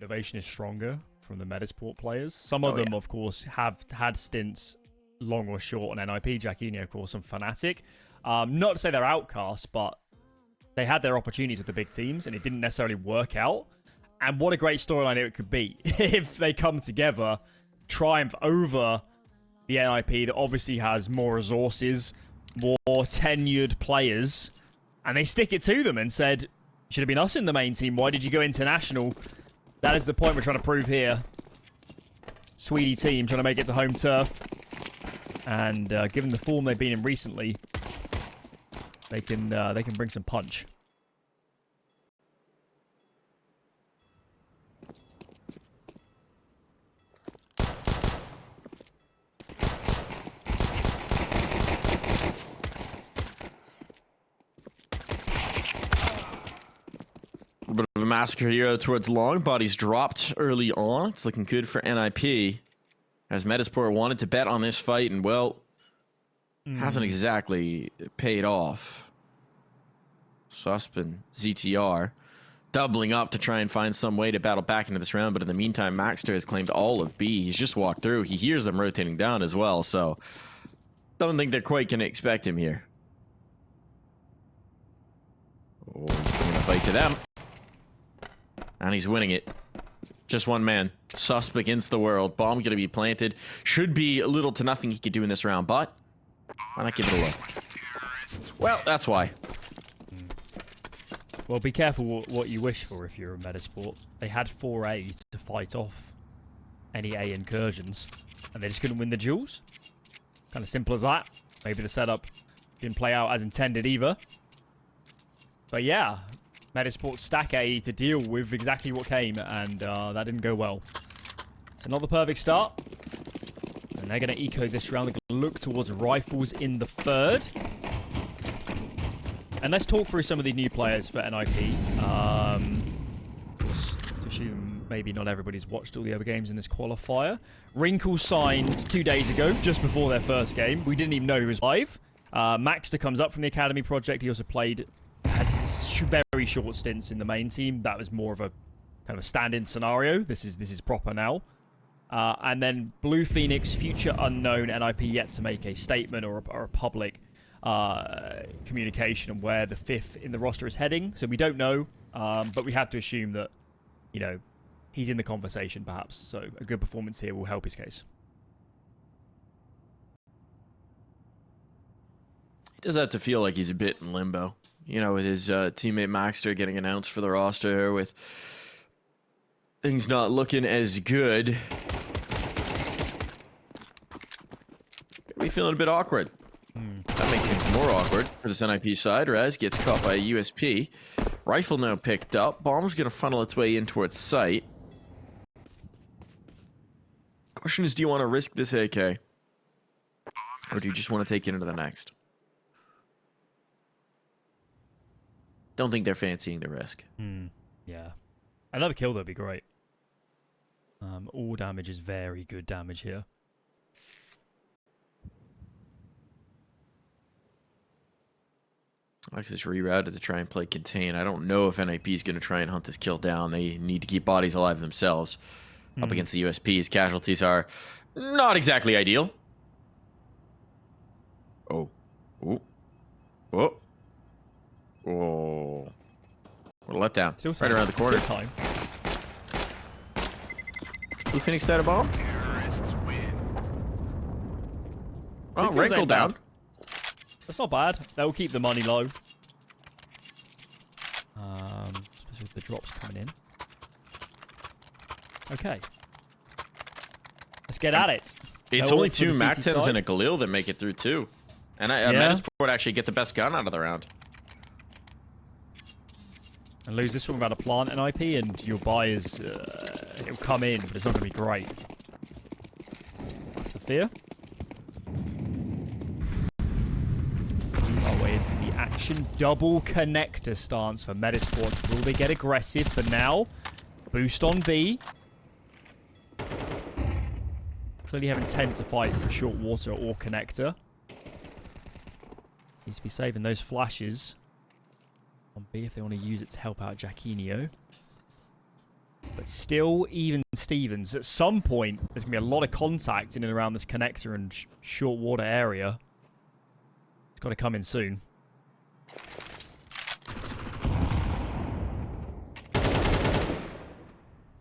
Motivation is stronger from the Metizport players. Some of them, of course, have had stints, long or short, on NiP. Jacquinho, of course, and Fnatic. Not to say they're outcasts, but they had their opportunities with the big teams, and it didn't necessarily work out. And what a great storyline it could be if they come together, triumph over the NiP that obviously has more resources, more tenured players, and they stick it to them and said, should have been us in the main team. Why did you go international? That is the point we're trying to prove here. Sweetie team trying to make it to home turf. And given the form they've been in recently, they can bring some punch. A bit of a massacre here towards long. Bodies dropped early on. It's looking good for NiP. As Metizport wanted to bet on this fight, and well, hasn't exactly paid off. Susp and ZTR doubling up to try and find some way to battle back into this round, but in the meantime, Maxter has claimed all of B. He's just walked through. He hears them rotating down as well, so don't think they're quite going to expect him here. Oh, he's bringing a fight to them. And he's winning it. Just one man. Susp against the world. Bomb going to be planted. Should be little to nothing he could do in this round, but why not give it a look? Well, that's why. Well, be careful what you wish for if you're a Metizport. They had 4A to fight off any A incursions, and they just couldn't win the duels. Kind of simple as that. Maybe the setup didn't play out as intended either. But yeah, Metizport stack A to deal with exactly what came, and that didn't go well. So not the perfect start. And they're going to eco this round. They're going to look towards rifles in the third. And let's talk through some of the new players for NiP. Of course, to assume maybe not everybody's watched all the other games in this qualifier. Wrinkle signed 2 days ago, just before their first game. We didn't even know he was live. Maxter comes up from the Academy project. He also had his very short stints in the main team. That was more of a kind of a stand-in scenario. This is proper now. And then Blue Phoenix, future unknown, NiP yet to make a statement or a public communication on where the fifth in the roster is heading. So we don't know, but we have to assume that, you know, he's in the conversation perhaps. So a good performance here will help his case. He does have to feel like he's a bit in limbo. You know, with his teammate Maxter getting announced for the roster, with things not looking as good. Maybe feeling a bit awkward. That makes things more awkward for this NiP side. Raz gets caught by a USP. Rifle now picked up. Bomb's going to funnel its way in towards site. Question is, do you want to risk this AK? Or do you just want to take it into the next? Don't think they're fancying the risk. Yeah. Another kill, though, would be great. All damage is very good damage here. Alex is rerouted to try and play contain. I don't know if NiP is going to try and hunt this kill down. They need to keep bodies alive themselves. Up against the USPs, casualties are not exactly ideal. Oh. Oh. Oh. Oh. What a letdown. Still right around the corner. Still time. Blue Phoenix that a bomb? Oh, Wrinkle down. That's not bad. That will keep the money low. Especially with the drops coming in. Okay. Let's get at it. It's only two Mac-10s and a Galil that make it through too. And Metizport actually get the best gun out of the round. And lose this one without a plant NiP, and your buy is... it'll come in, but it's not going to be great. That's the fear. Our way into the action. Double connector stance for Metizport. Will they get aggressive for now? Boost on B. Clearly have intent to fight for short water or connector. Needs to be saving those flashes on B if they want to use it to help out Jacquinho. But still, even Stevens. At some point, there's going to be a lot of contact in and around this connector and short water area. It's got to come in soon.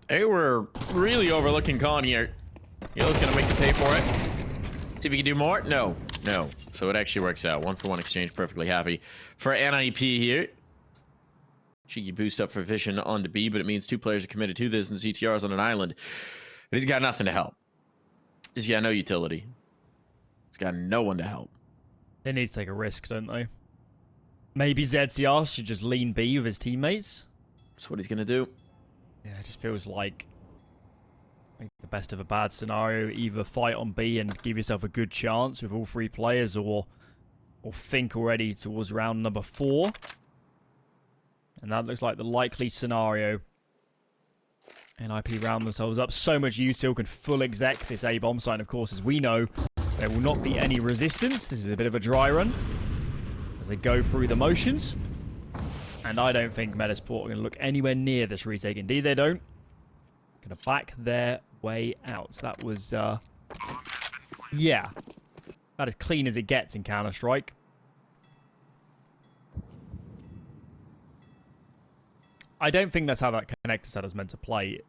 They were really overlooking Con here. He's gonna make you pay for it. See if he can do more. No. So it actually works out. 1-for-1 exchange, perfectly happy for NiP here. Cheeky boost up for Vision onto B, but it means 2 players are committed to this, and CTR's on an island. And he's got nothing to help. He's got no utility. He's got no one to help. They need to take a risk, don't they? Maybe ZCR should just lean B with his teammates. That's what he's gonna do. Yeah, it just feels like the best of a bad scenario. Either fight on B and give yourself a good chance with all 3 players, or think already towards round number 4. And that looks like the likely scenario. NiP round themselves up. So much util, can full exec this A bomb site. Of course, as we know, there will not be any resistance. This is a bit of a dry run as they go through the motions. And I don't think Metizport are going to look anywhere near this retake. Indeed, they don't. Going to back their way out. So that was, yeah. About as clean as it gets in Counter-Strike. I don't think that's how that connector set is meant to play.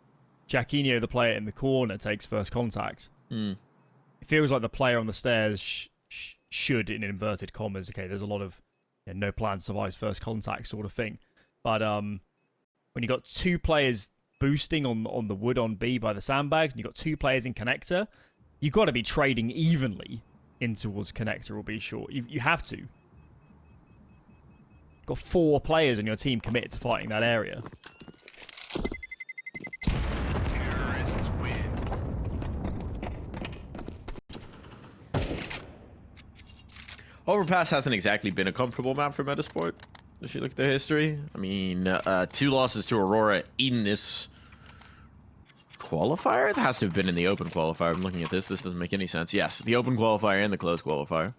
Jacquinho, the player in the corner, takes first contact. It feels like the player on the stairs should, in inverted commas, okay, there's a lot of no plan survives first contact sort of thing. But when you got 2 players boosting on the wood on B by the sandbags, and you got 2 players in connector, you've got to be trading evenly in towards connector or B short. You have to. Got 4 players on your team committed to fighting that area. Terrorists win. Overpass hasn't exactly been a comfortable map for Metizport, if you look at their history. I mean, 2 losses to Aurora in this qualifier? It has to have been in the open qualifier. I'm looking at this. This doesn't make any sense. Yes, the open qualifier and the closed qualifier.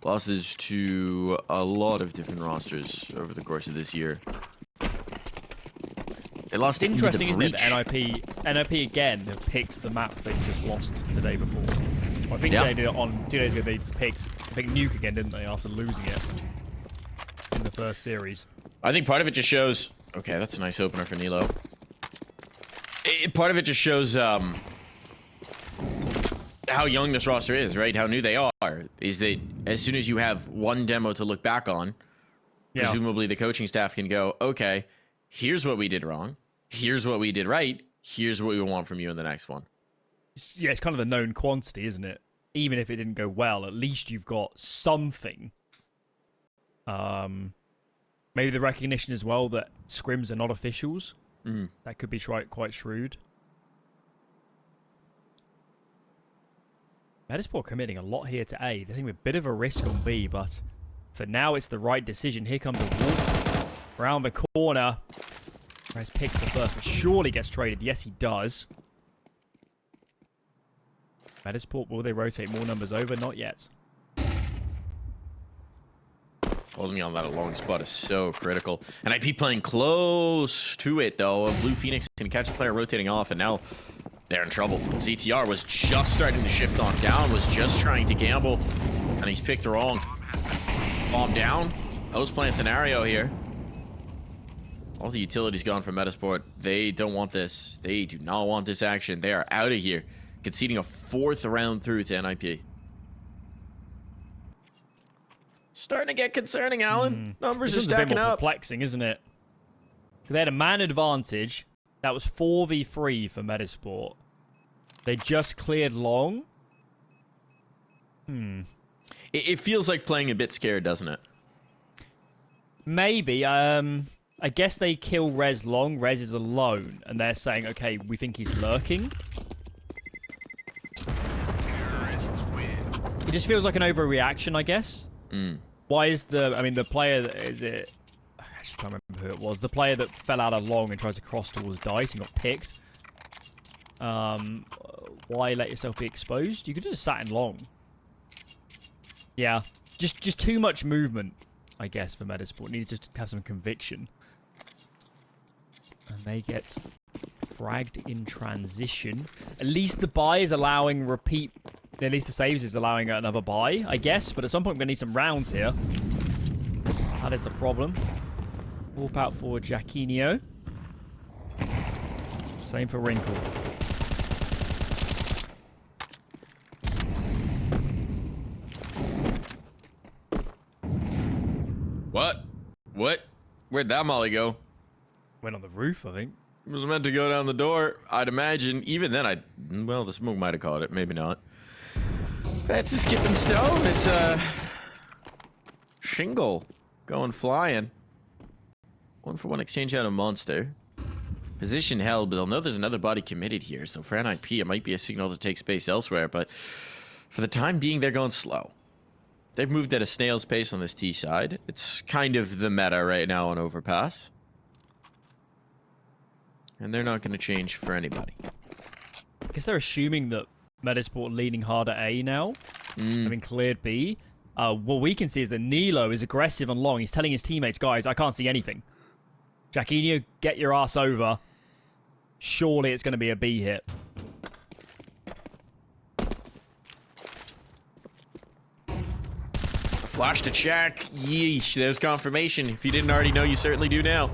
Losses to a lot of different rosters over the course of this year. They lost Interesting, into isn't it? Breach. NiP again have picked the map they just lost the day before. Well, I think Yeah. they did it on 2 days ago. They picked, I think, Nuke again, didn't they? After losing it in the first series. I think part of it just shows... Okay, that's a nice opener for Nilo. Part of it just shows how young this roster is, right? How new they are. Is that as soon as you have one demo to look back on, presumably the coaching staff can go, okay, here's what we did wrong. Here's what we did right. Here's what we want from you in the next one. Yeah, it's kind of the known quantity, isn't it? Even if it didn't go well, at least you've got something. Maybe the recognition as well that scrims are not officials. That could be quite shrewd. Metizport committing a lot here to A. They're taking a bit of a risk on B, but for now it's the right decision. Here comes the Wolf around the corner. Rez picks the first, but surely gets traded. Yes, he does. Metizport, will they rotate more numbers over? Not yet. Holding me on that long spot is so critical. And NiP playing close to it, though. Blue Phoenix can catch the player rotating off, and now they're in trouble. ZTR was just starting to shift on down, was just trying to gamble, and he's picked the wrong bomb down. Host plant scenario here. All the utilities gone from Metizport. They don't want this. They do not want this action. They are out of here, conceding a 4th round through to NiP. Starting to get concerning, Alan. Numbers are stacking a bit more up. Perplexing, isn't it? They had a man advantage. That was 4v3 for Metizport. They just cleared long. It feels like playing a bit scared, doesn't it? Maybe. I guess they kill Rez long. Rez is alone, and they're saying, okay, we think he's lurking. Terrorists win. It just feels like an overreaction, I guess. Why is the player that is it? I actually can't remember who it was. The player that fell out of long and tried to cross towards dice and got picked. Why let yourself be exposed? You could have just sat in long. Yeah, just too much movement, I guess, for Metizport. Needs to have some conviction. And they get fragged in transition. At least the buy is allowing repeat. At least the saves is allowing another buy, I guess. But at some point, we're going to need some rounds here. That is the problem. Warp out for Jacquinho. Same for Wrinkle. What? What? Where'd that molly go? Went on the roof, I think. It was meant to go down the door, I'd imagine. Even then, well, the smoke might have caught it. Maybe not. That's a skipping stone. It's a shingle going flying. 1-for-1 exchange out of monster. Position held, but they'll know there's another body committed here. So for NiP, it might be a signal to take space elsewhere. But for the time being, they're going slow. They've moved at a snail's pace on this T side. It's kind of the meta right now on Overpass. And they're not going to change for anybody. I guess they're assuming that Metizport leaning hard at A now. Having cleared B. What we can see is that Nilo is aggressive and long. He's telling his teammates, guys, I can't see anything. Jacquinho, get your ass over. Surely it's going to be a B hit. Flash to check. Yeesh, there's confirmation. If you didn't already know, you certainly do now.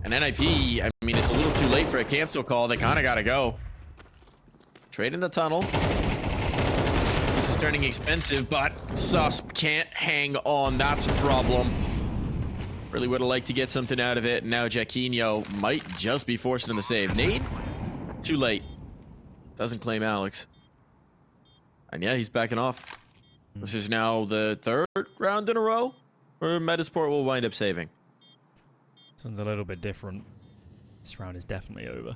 And NiP, I mean, it's a little too late for a cancel call. They kind of got to go. Trade in the tunnel. This is turning expensive, but susp can't hang on. That's a problem. Really would have liked to get something out of it. Now Jacquinho might just be forced into the save. Nade? Too late. Doesn't claim Alex. And yeah, he's backing off. This is now the third round in a row where Metizport will wind up saving. This one's a little bit different. This round is definitely over.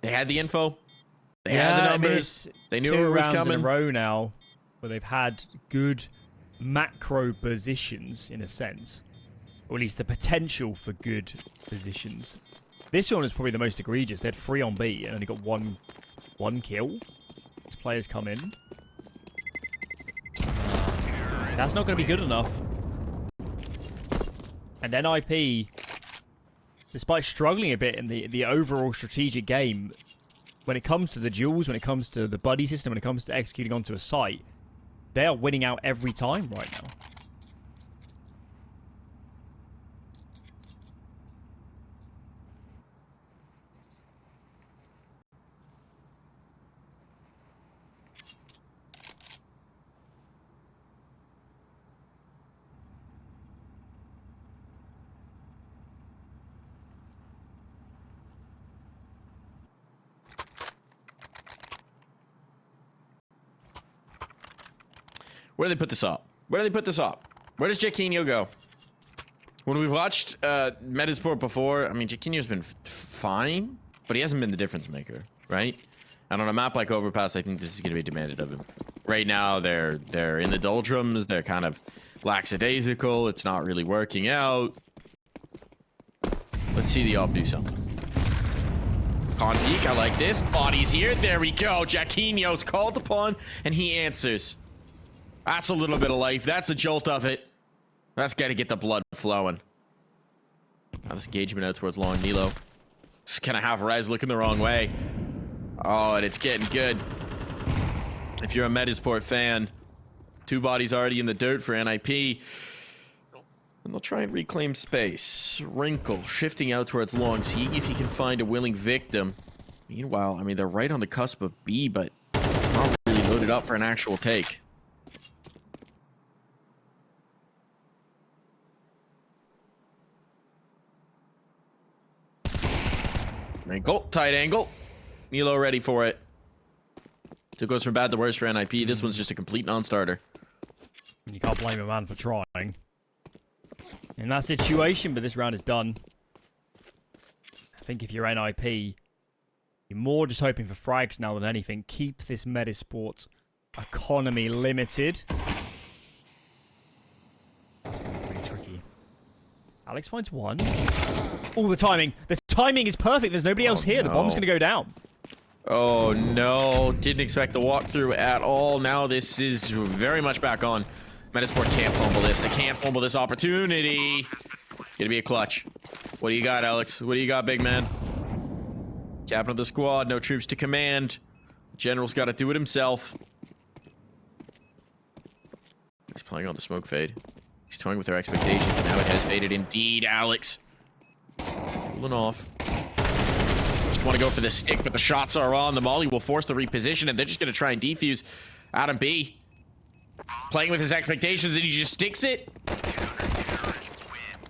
They had the info. They had the numbers. They knew it was coming. 2 rounds in a row now where they've had good macro positions in a sense. Or at least the potential for good positions. This one is probably the most egregious. They had 3 on B and only got one kill. These players come in. That's not going to be good enough. And NiP, despite struggling a bit in the overall strategic game, when it comes to the duels, when it comes to the buddy system, when it comes to executing onto a site, they are winning out every time right now. Where do they put this up? Where do they put this up? Where does Jacquinho go? When we've watched Metizport before, I mean, Jacquinho's been fine, but he hasn't been the difference maker, right? And on a map like Overpass, I think this is going to be demanded of him. Right now, they're in the doldrums. They're kind of lackadaisical. It's not really working out. Let's see the op do something. Con peek, I like this. Body's here. There we go. Jacquinho's called upon, and he answers. That's a little bit of life. That's a jolt of it. That's got to get the blood flowing. Now this engagement out towards long Nilo. Just kind of half res looking the wrong way. Oh, and it's getting good. If you're a Metizport fan, 2 bodies already in the dirt for NiP. And they'll try and reclaim space. Wrinkle shifting out towards long, seeing if he can find a willing victim. Meanwhile, I mean, they're right on the cusp of B, but not really loaded up for an actual take. Wrinkle, tight angle. Nilo ready for it. So it goes from bad to worse for NiP. This one's just a complete non-starter. You can't blame a man for trying. In that situation, but this round is done. I think if you're NiP, you're more just hoping for frags now than anything. Keep this Metizport economy limited. It's going to be pretty tricky. Alex finds one. Oh, the timing. The timing is perfect. There's nobody else here. No. The bomb's going to go down. Oh, no. Didn't expect the walkthrough at all. Now this is very much back on. Metizport can't fumble this. They can't fumble this opportunity. It's gonna be a clutch. What do you got, Alex? What do you got, big man? Captain of the squad, no troops to command. General's got to do it himself. He's playing on the smoke fade. He's toying with their expectations, and now it has faded indeed, Alex. Pulling off. Just want to go for the stick, but the shots are on. The molly will force the reposition, and they're just going to try and defuse. Adam B. Playing with his expectations, and he just sticks it.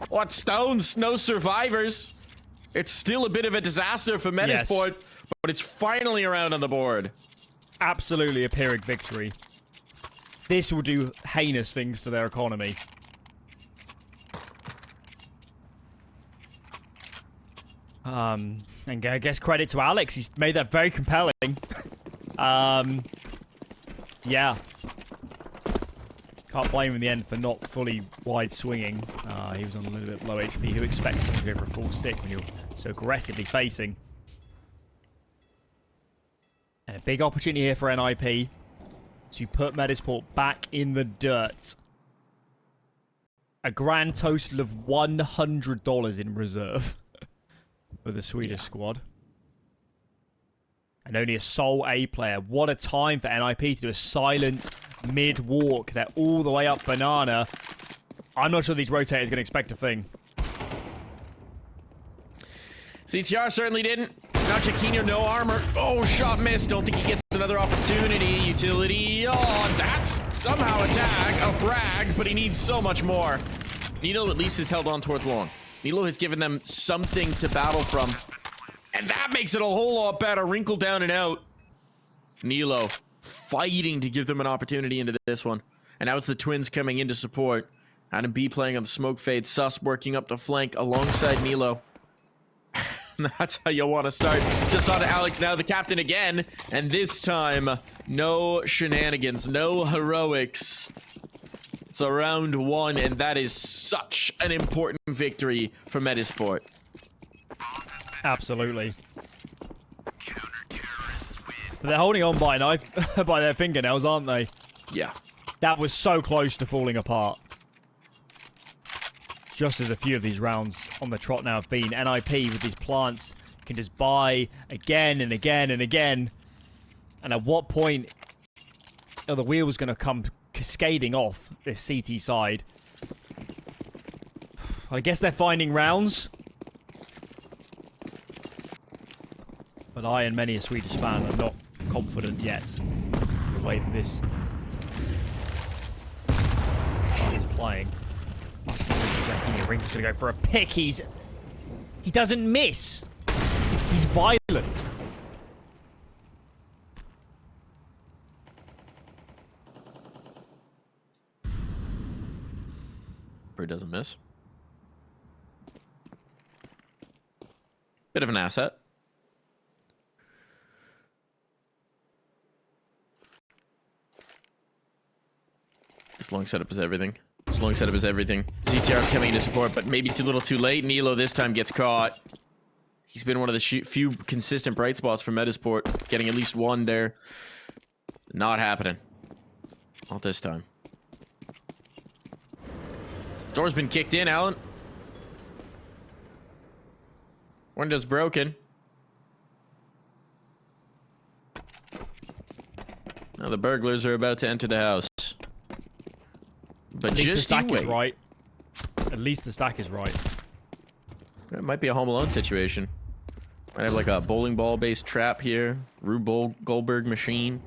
What stones? No survivors. It's still a bit of a disaster for Metizport, but it's finally around on the board. Absolutely a Pyrrhic victory. This will do heinous things to their economy. And I guess credit to Alex. He's made that very compelling. Yeah. Can't blame him in the end for not fully wide swinging. He was on a little bit low HP. Who expects someone to go for a full stick when you're so aggressively facing? And a big opportunity here for NiP to put Metizport back in the dirt. A grand total of $100 in reserve for the Swedish squad. And only a sole A player. What a time for NiP to do a silent mid-walk. They're all the way up banana. I'm not sure these rotators are going to expect a thing. CTR certainly didn't. Now Chiquinho, no armor. Oh, shot missed. Don't think he gets another opportunity. Utility. Oh, that's somehow a tag, a frag, but he needs so much more. Nilo at least has held on towards long. Nilo has given them something to battle from. And that makes it a whole lot better. Wrinkle down and out. Nilo fighting to give them an opportunity into this one. And now it's the twins coming in to support. Adam B playing on the smoke fade. Sus working up the flank alongside Nilo. That's how you want to start. Just on to Alex now, the captain again. And this time, no shenanigans, no heroics. It's a round one, and that is such an important victory for Metizport. Absolutely. They're holding on by a knife, by their fingernails, aren't they? Yeah. That was so close to falling apart. Just as a few of these rounds on the trot now have been. NiP with these plants can just buy again and again and again. And at what point are the wheels going to come cascading off this CT side? I guess they're finding rounds. But I and many a Swedish fan are not confident yet the way that this side is playing. Ring's gonna go for a pick. He doesn't miss. He's violent. Bird doesn't miss. Bit of an asset. This long setup is everything. This long setup is everything. CTR's coming into support, but maybe too little too late. Nilo this time gets caught. He's been one of the few consistent bright spots for Metizport, getting at least one there. Not happening. Not this time. Door's been kicked in, Alan. Window's broken. Now the burglars are about to enter the house. But at least just the stack you is wait. right. At least the stack is right. It might be a Home Alone situation. Might have like a bowling ball based trap here. Rube Goldberg machine.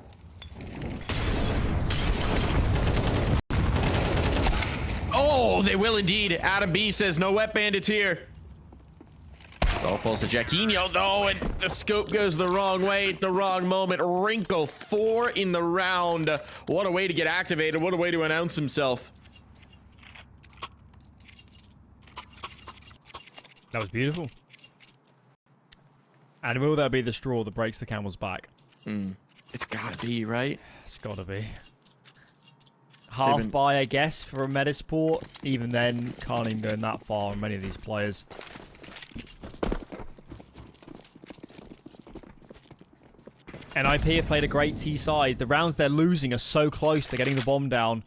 Oh, they will indeed. Adam B says no wet bandits here. All falls to Jaquinho. No, and the scope goes the wrong way at the wrong moment. Wrinkle 4 in the round. What a way to get activated. What a way to announce himself. That was beautiful. And will that be the straw that breaks the camel's back? It's gotta be, right? It's gotta be. Half buy, I guess, for a Metizport. Even then, can't even go that far on many of these players. NiP have played a great T side. The rounds they're losing are so close. They're getting the bomb down.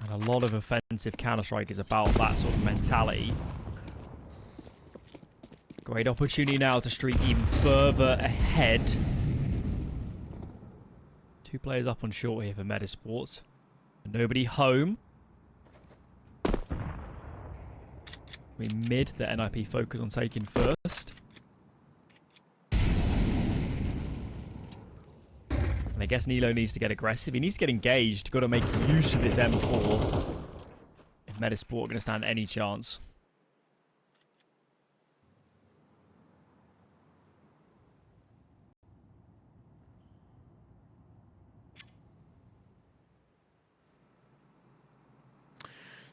And a lot of offensive Counter-Strike is about that sort of mentality. Great opportunity now to streak even further ahead. 2 players up on short here for Metizport. Nobody home. We mid, the NiP focus on taking first. And I guess Nilo needs to get aggressive. He needs to get engaged. Got to make use of this M4. If Metizport are going to stand any chance.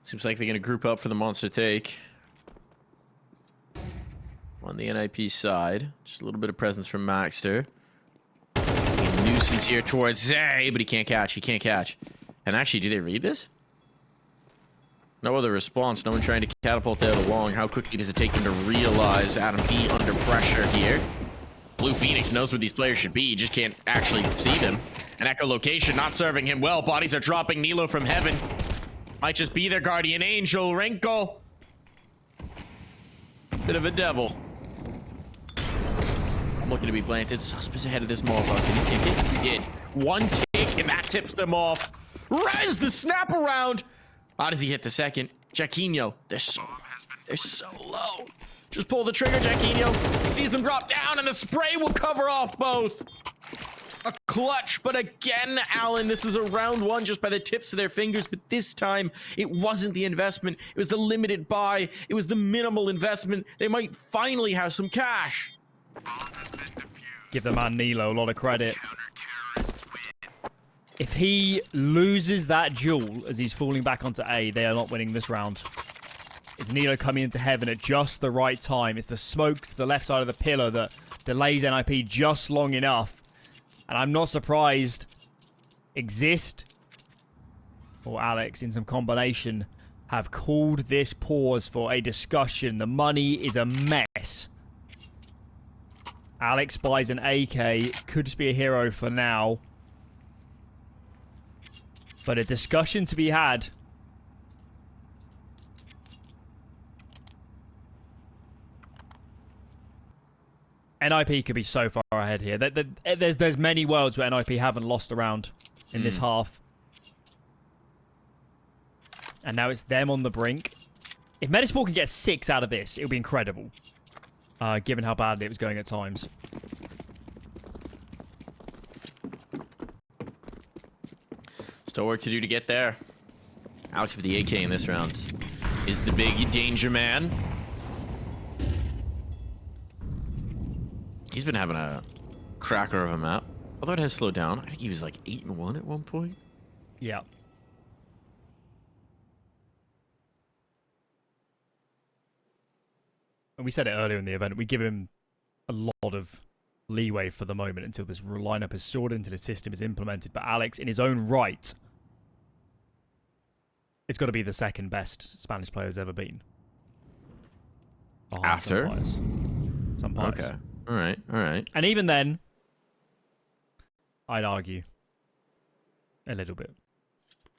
Seems like they're going to group up for the monster take. On the NiP side. Just a little bit of presence from Maxter. Nuisance here towards Zay, but he can't catch. He can't catch. And actually, do they read this? No other response. No one trying to catapult out along. How quickly does it take them to realize Adam B under pressure here? Blue Phoenix knows where these players should be. He just can't actually see them. An echolocation not serving him well. Bodies are dropping. Nilo from heaven. Might just be their guardian angel. Wrinkle. Bit of a devil. I'm looking to be planted. Susp is ahead of this motherfucker. Can he take it? He did. One take, and that tips them off. Rez the snap around. How does he hit the second? Jaquinho. They're so low. Just pull the trigger, Jaquinho. He sees them drop down, and the spray will cover off both. A clutch, but again, Alan, this is a round one just by the tips of their fingers, but this time it wasn't the investment. It was the limited buy. It was the minimal investment. They might finally have some cash. Give the man Nilo a lot of credit. If he loses that duel as he's falling back onto A, they are not winning this round. It's Nilo coming into heaven at just the right time. It's the smoke to the left side of the pillar that delays NiP just long enough. And I'm not surprised Exist or Alex in some combination have called this pause for a discussion. The money is a mess. Alex buys an AK. Could just be a hero for now. But a discussion to be had. NiP could be so far ahead here. There's many worlds where NiP haven't lost a round in this half. And now it's them on the brink. If Metizport can get 6 out of this, it would be incredible. Given how badly it was going at times. Still work to do to get there. Alex with the AK in this round is the big danger man. He's been having a cracker of a map. Although it has slowed down. I think he was like 8-1 at one point. Yeah. And we said it earlier in the event. We give him a lot of leeway for the moment until this lineup is sorted, until the system is implemented. But Alex, in his own right, it's got to be the second best Spanish player there's ever been. After? Some pies. Okay. All right. All right. And even then, I'd argue a little bit.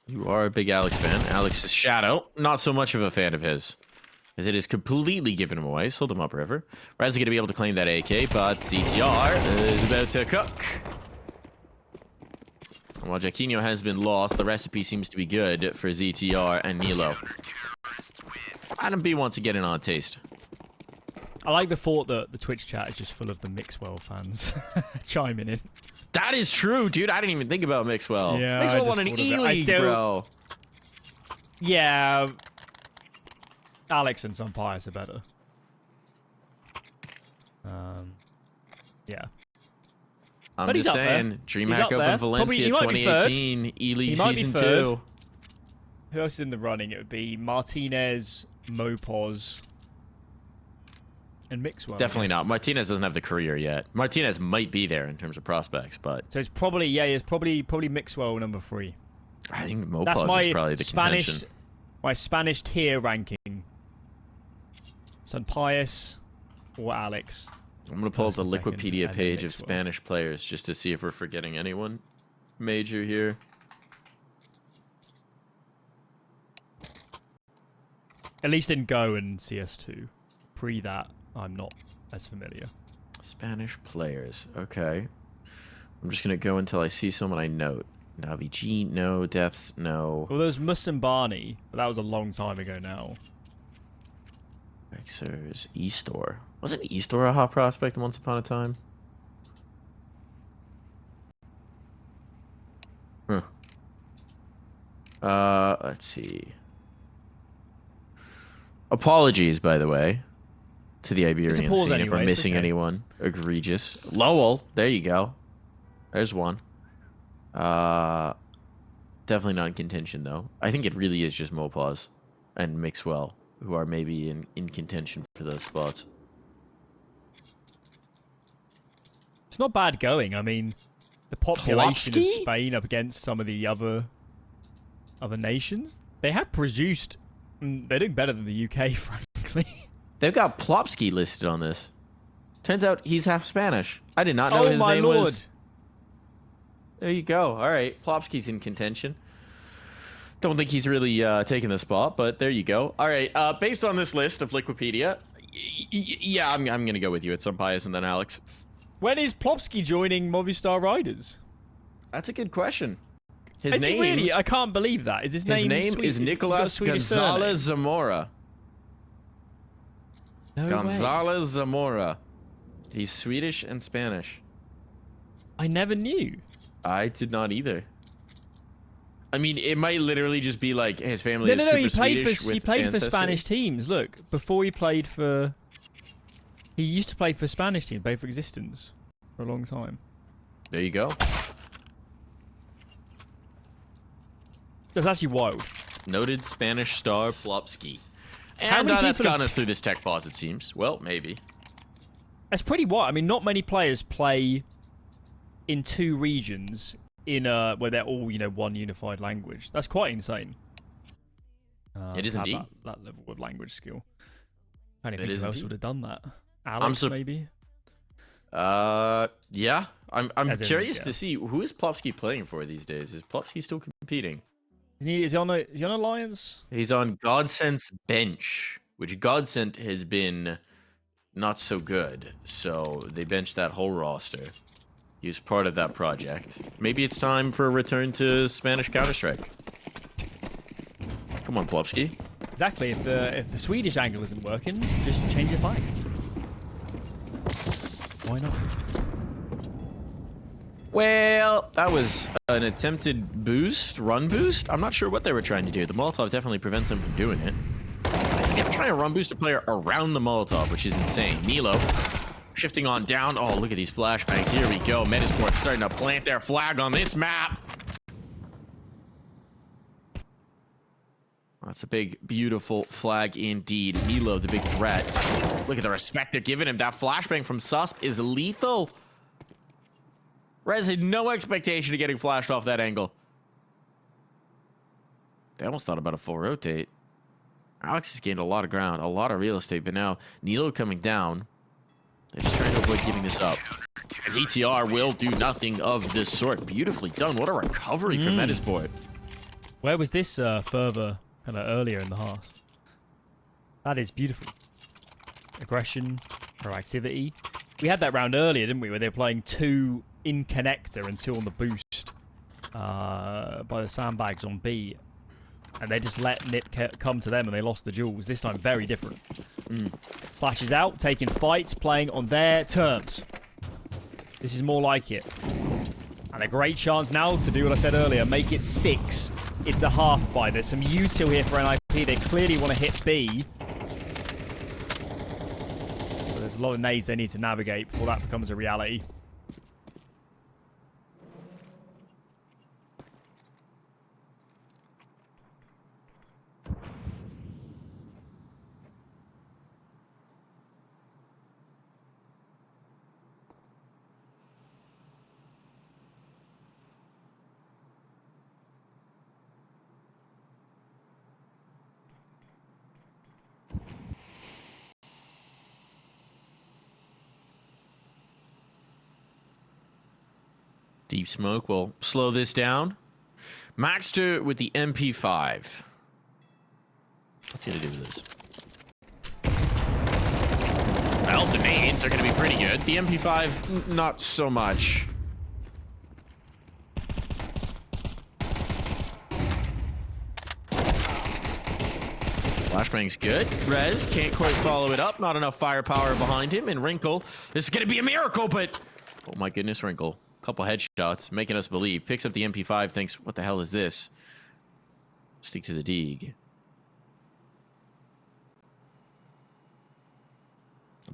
You are a big Alex fan. Alex's shadow, not so much of a fan of his, as it has completely given him away. Sold him upriver. Raz is going to be able to claim that AK, but CTR is about to cook. And while Jaquinho has been lost, the recipe seems to be good for ZTR and Nilo. Adam B wants to get in on a taste. I like the thought that the Twitch chat is just full of the Mixwell fans chiming in. That is true, dude. I didn't even think about Mixwell. Yeah, Mixwell won an E-League, bro. Yeah. Alex and some pious are better. Yeah. I'm But just saying, DreamHack Open Valencia 2018, E-League Season 2. Who else is in the running? It would be Martinez, Mopos, and Mixwell. Definitely not. Martinez doesn't have the career yet. Martinez might be there in terms of prospects, but... So it's probably, yeah, it's probably Mixwell number 3. I think Mopos is probably the contention. My Spanish tier ranking. Son Pius or Alex. I'm going to pull up the Wikipedia page of Spanish players just to see if we're forgetting anyone major here. At least in Go and CS2. Pre that, I'm not as familiar. Spanish players. Okay. I'm just going to go until I see someone I note. Navi G, no. Deaths, no. Well, there's Musambani, but that was a long time ago now. Xers, Eastor. Wasn't Eastor a hot prospect once upon a time? Huh. Let's see. Apologies, by the way, to the Iberian scene if anyway, we're missing okay. anyone egregious. Lowell, there you go. There's one. Definitely not in contention, though. I think it really is just Mopaz and Mixwell who are maybe in contention for those spots. It's not bad going. I mean, the population of Plopsky? Spain up against some of the other nations, they have produced. They're doing better than the UK, frankly. They've got Plopsky listed on this. Turns out he's half Spanish. I did not know his my name lord. was. There you go. All right, Plopsky's in contention. Don't think he's really taking the spot, but there you go. All right, based on this list of Liquipedia, yeah, I'm gonna go with you at some bias and then Alex. When is Plopsky joining Movistar Riders? That's a good question. His Is name he really? I can't believe that. Is his name? His name Swedish? is He's got a Nicolas Swedish Gonzalez Zamora. surname. No way. Gonzalez Zamora. He's Swedish and Spanish. I never knew. I did not either. I mean, it might literally just be like his family is No. super He played Swedish for with he played ancestry. for Spanish teams. Look, before he played for, he used to play for Spanish teams, played for Existence for a long time. There you go. That's actually wild. Noted Spanish star Plopsky. How And many that's people gotten have- us through this tech pause, it seems. Well, maybe. That's pretty wild. I mean, not many players play in two regions in where they're all one unified language. That's quite insane. It is to have indeed. that level of language skill. I don't It think is who else indeed. would have done that. Alex, maybe. Yeah. I'm As in, curious yeah. to see who is Plopsky playing for these days. Is Plopsky still competing? Is he on Alliance? He's on Godsent's bench, which Godsent has been not so good. So they benched that whole roster. He was part of that project. Maybe it's time for a return to Spanish Counter-Strike. Come on, Plopsky. Exactly. If the Swedish angle isn't working, just change your flag. Why not? Well, that was an attempted run boost. I'm not sure what they were trying to do. The Molotov definitely prevents them from doing it. I think they're trying to run boost a player around the Molotov, which is insane. Nilo shifting on down. Oh, look at these flashbangs. Here we go. Metizport starting to plant their flag on this map. That's a big, beautiful flag indeed. Nilo, the big threat. Look at the respect they're giving him. That flashbang from susp is lethal. Rez had no expectation of getting flashed off that angle. They almost thought about a full rotate. Alex has gained a lot of ground, a lot of real estate, but now Nilo coming down. They're just trying to avoid giving this up. As ETR will do nothing of this sort. Beautifully done. What a recovery from Metizport. Where was this further kind of earlier in the half? That is beautiful. Aggression, proactivity. We had that round earlier, didn't we? Where they were playing 2 in connector and 2 on the boost by the sandbags on B. And they just let NiP come to them and they lost the duels. This time, very different. Flashes out, taking fights, playing on their terms. This is more like it. And a great chance now to do what I said earlier, make it 6. It's a half buy. There's some util here for NiP. They clearly want to hit B. But there's a lot of nades they need to navigate before that becomes a reality. Deep smoke will slow this down. Maxter with the MP5. What's he gonna do with this? Well, the nades are going to be pretty good. The MP5, not so much. Flashbang's good. Rez can't quite follow it up. Not enough firepower behind him. And Wrinkle, this is going to be a miracle, but... Oh my goodness, Wrinkle. Couple headshots, making us believe. Picks up the MP5, thinks, what the hell is this? Stick to the dig.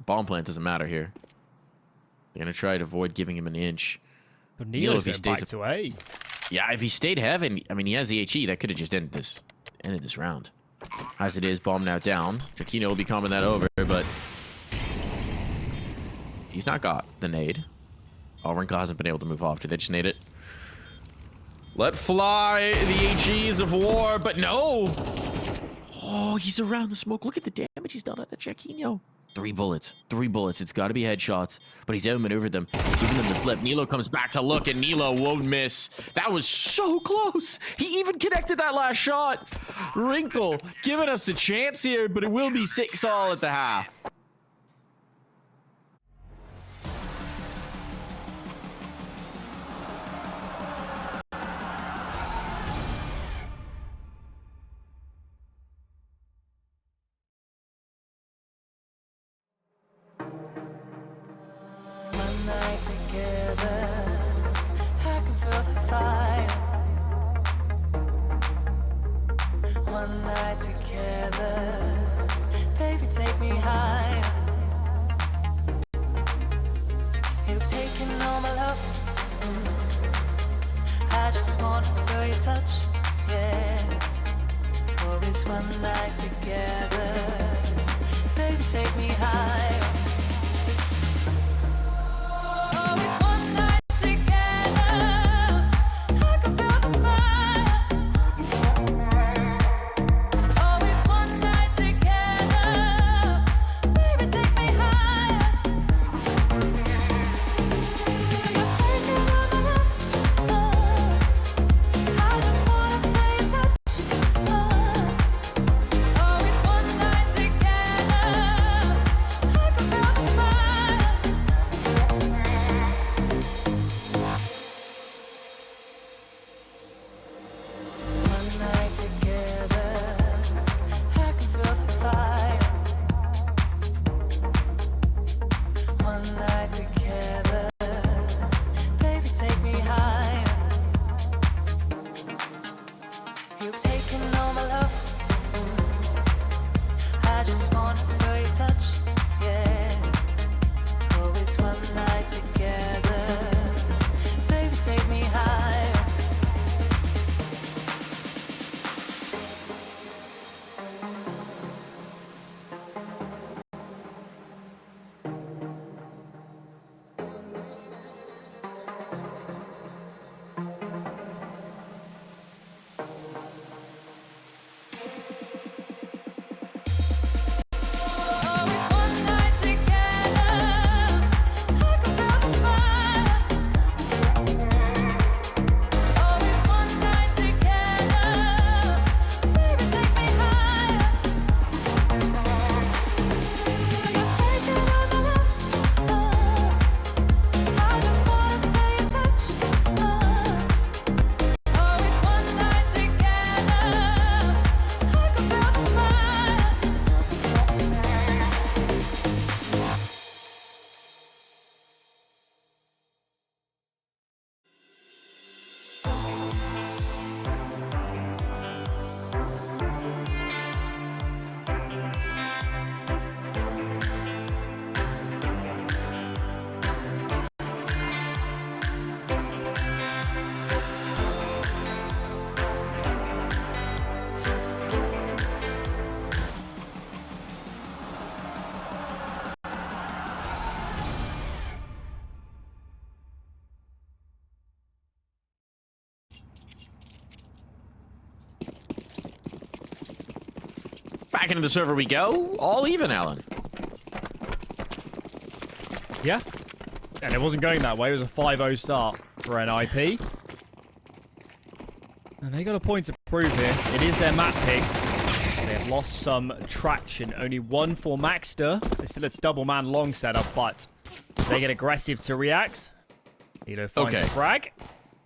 Bomb plant doesn't matter here. They're going to try to avoid giving him an inch. But Nilo, Nilo's going back to A. Yeah, if he stayed heaven, I mean, he has the HE. That could have just ended this round. As it is, bomb now down. Jakino will be coming that over, but he's not got the nade. Oh, Wrinkle hasn't been able to move off. Did they just nade it? Let fly the HEs of war, but no! Oh, he's around the smoke. Look at the damage he's done at the Jakino. 3 bullets. 3 bullets. It's got to be headshots. But he's outmaneuvered them. Giving them the slip. Nilo comes back to look, and Nilo won't miss. That was so close. He even connected that last shot. Wrinkle giving us a chance here, but it will be 6-all at the half. Together, I can feel the fire. One night together, baby, take me higher. You've taken all my love. I just want to feel your touch, yeah. Oh, it's one night together, baby, take me higher. Back into the server we go. All even, Alan. Yeah. And it wasn't going that way. It was a 5-0 start for NiP. And they got a point to prove here. It is their map pick. They have lost some traction. Only one for Maxter. There's still a double man long setup, but they get aggressive to react. Nilo finds the frag.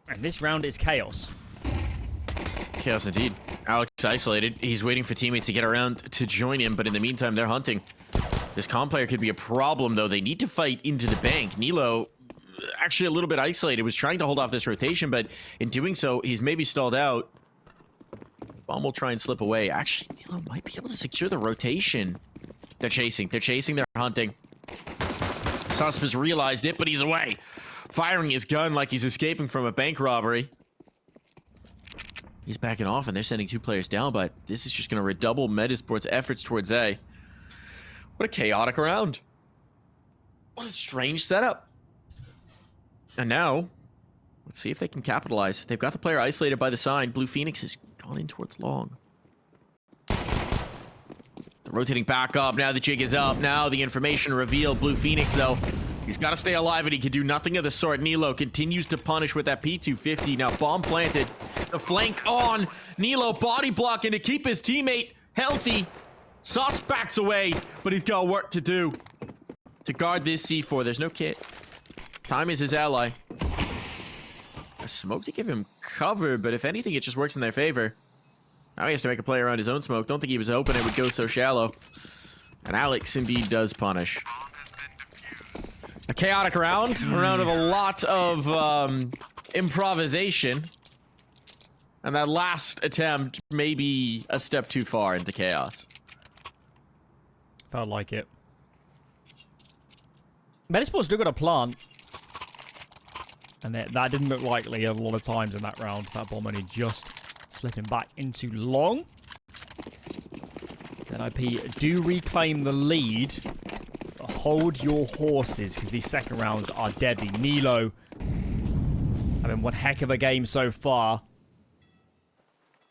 And this round is chaos. Chaos indeed. Alex isolated. He's waiting for teammates to get around to join him, but in the meantime, they're hunting. This comp player could be a problem, though. They need to fight into the bank. Nilo, actually a little bit isolated, was trying to hold off this rotation, but in doing so, he's maybe stalled out. Bomb will try and slip away. Actually, Nilo might be able to secure the rotation. They're chasing. They're chasing. They're hunting. susp has realized it, but he's away. Firing his gun like he's escaping from a bank robbery. He's backing off, and they're sending 2 players down, but this is just going to redouble Metisport's efforts towards A. What a chaotic round. What a strange setup. And now, let's see if they can capitalize. They've got the player isolated by the sign. Blue Phoenix has gone in towards long. They're rotating back up. Now the jig is up. Now the information revealed. Blue Phoenix, though, he's got to stay alive, and he can do nothing of the sort. Nilo continues to punish with that P250. Now bomb planted. The flank on. Nilo body blocking to keep his teammate healthy. susp backs away, but he's got work to do to guard this C4. There's no kit. Time is his ally. A smoke to give him cover, but if anything, it just works in their favor. Now he has to make a play around his own smoke. Don't think he was hoping it would go so shallow. And Alex indeed does punish. A chaotic round. A round of a lot of improvisation. And that last attempt may be a step too far into chaos. Felt like it. Metisport's still got a plant. And that didn't look likely a lot of times in that round. That bomb only just slipping back into long. NiP do reclaim the lead. But hold your horses, because these second rounds are deadly. Nilo having one heck of a game so far.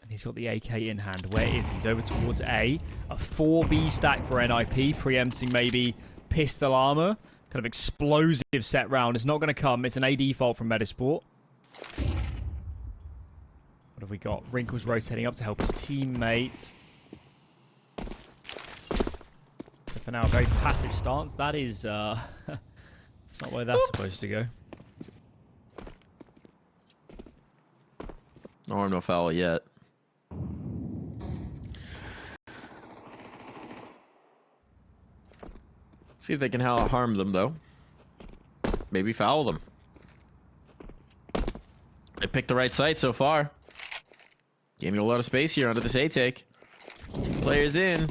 And he's got the AK in hand. Where is he? He's over towards A. A 4B stack for NiP, preempting maybe pistol armor. Kind of explosive set round. It's not going to come. It's an AD fault from Metizport. What have we got? Wrinkles rotating up to help his teammate. So for now, a very passive stance. That is, it's not where that's supposed to go. No harm, no foul yet. See if they can harm them, though. Maybe foul them. They picked the right site so far. Giving a lot of space here under this A-take. 2 players in.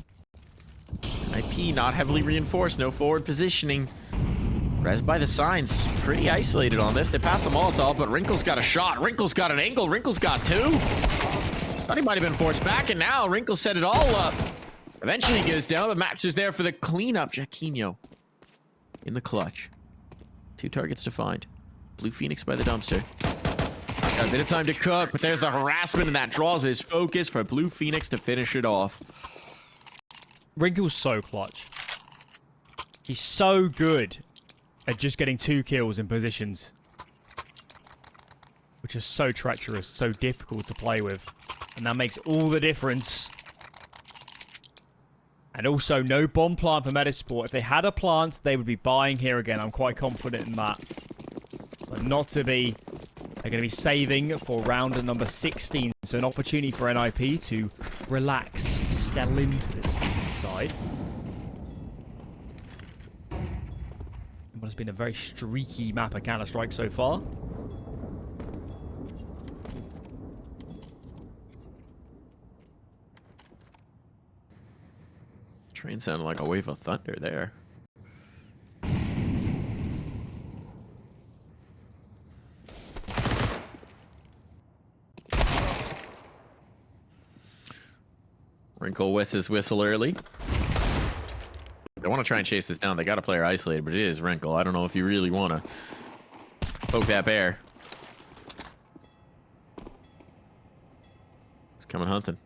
NiP not heavily reinforced. No forward positioning. Res by the signs. Pretty isolated on this. They passed the Molotov, but Wrinkle's got a shot. Wrinkle's got an angle. Wrinkle's got 2. Thought he might have been forced back, and now Wrinkle set it all up. Eventually he goes down, but Max is there for the cleanup. Jaquinho in the clutch. 2 targets to find. Blue Phoenix by the dumpster. Got a bit of time to cook, but there's the harassment, and that draws his focus for Blue Phoenix to finish it off. Wrinkle's so clutch. He's so good at just getting 2 kills in positions, which is so treacherous, so difficult to play with. And that makes all the difference. And also, no bomb plant for Metizport. If they had a plant, they would be buying here again. I'm quite confident in that. But not to be. They're going to be saving for round number 16. So an opportunity for NiP to relax, to settle into this side. What has been a very streaky map of Counter-Strike so far. Train sounded like a wave of thunder there. Wrinkle wets his whistle early. They want to try and chase this down. They got a player isolated, but it is Wrinkle. I don't know if you really want to poke that bear. He's coming hunting.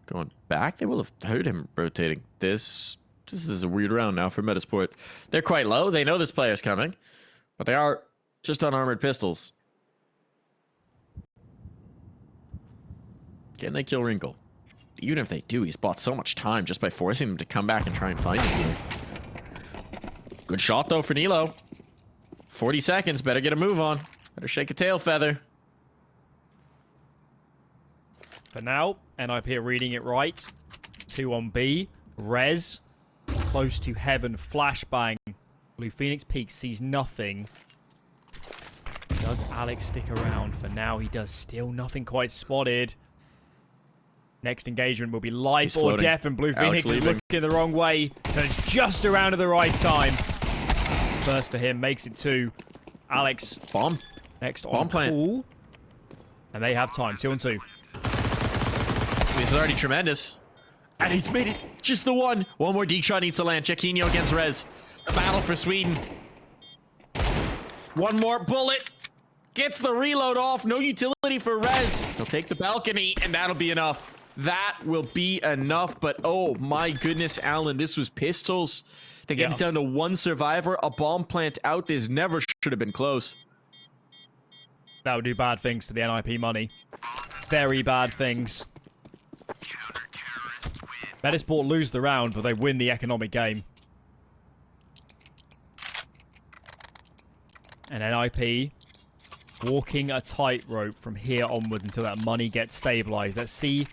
Going back? They will have heard him rotating. This is a weird round now for Metizport. They're quite low. They know this player's coming, but they are just unarmored pistols. Can they kill Wrinkle? even if they do, he's bought so much time just by forcing them to come back and try and find him here. Good shot, though, for Nilo. 40 seconds. Better get a move on. Better shake a tail feather. For now, NiP are reading it right. 2 on B. Rez. Close to heaven. Flashbang. Blue Phoenix Peak sees nothing. Does Alex stick around? For now, he does still nothing quite spotted. Next engagement will be life or death, and Blue Phoenix is looking the wrong way. Turns just around at the right time. First for him, makes it 2. Alex. Bomb. Next on Bomb plant. Cool. And they have time. 2 on 2. This is already tremendous. And he's made it just the one. One more deep shot needs to land. Chiquinho against Rez. The battle for Sweden. One more bullet. Gets the reload off. No utility for Rez. He'll take the balcony, and that'll be enough. That will be enough. But oh my goodness, Alan, this was pistols. They get it down to 1 survivor. A bomb plant out. This never should have been close. That would do bad things to the NiP money. Very bad things. Metizport lose the round, but they win the economic game. And NiP walking a tightrope from here onwards until that money gets stabilized. Let's see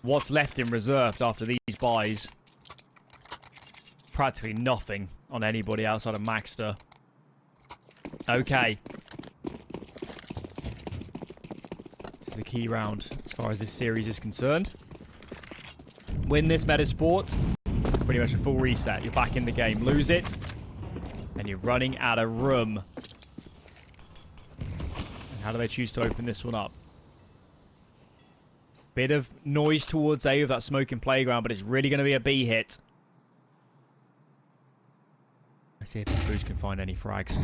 what's left in reserve after these buys. Practically nothing on anybody outside of Maxter. Okay. This is a key round as far as this series is concerned. Win this Metizport, pretty much a full reset. You're back in the game. Lose it, and you're running out of room. And how do they choose to open this one up? Bit of noise towards A with that smoking playground, but it's really going to be a B hit. Let's see if the Boost can find any frags.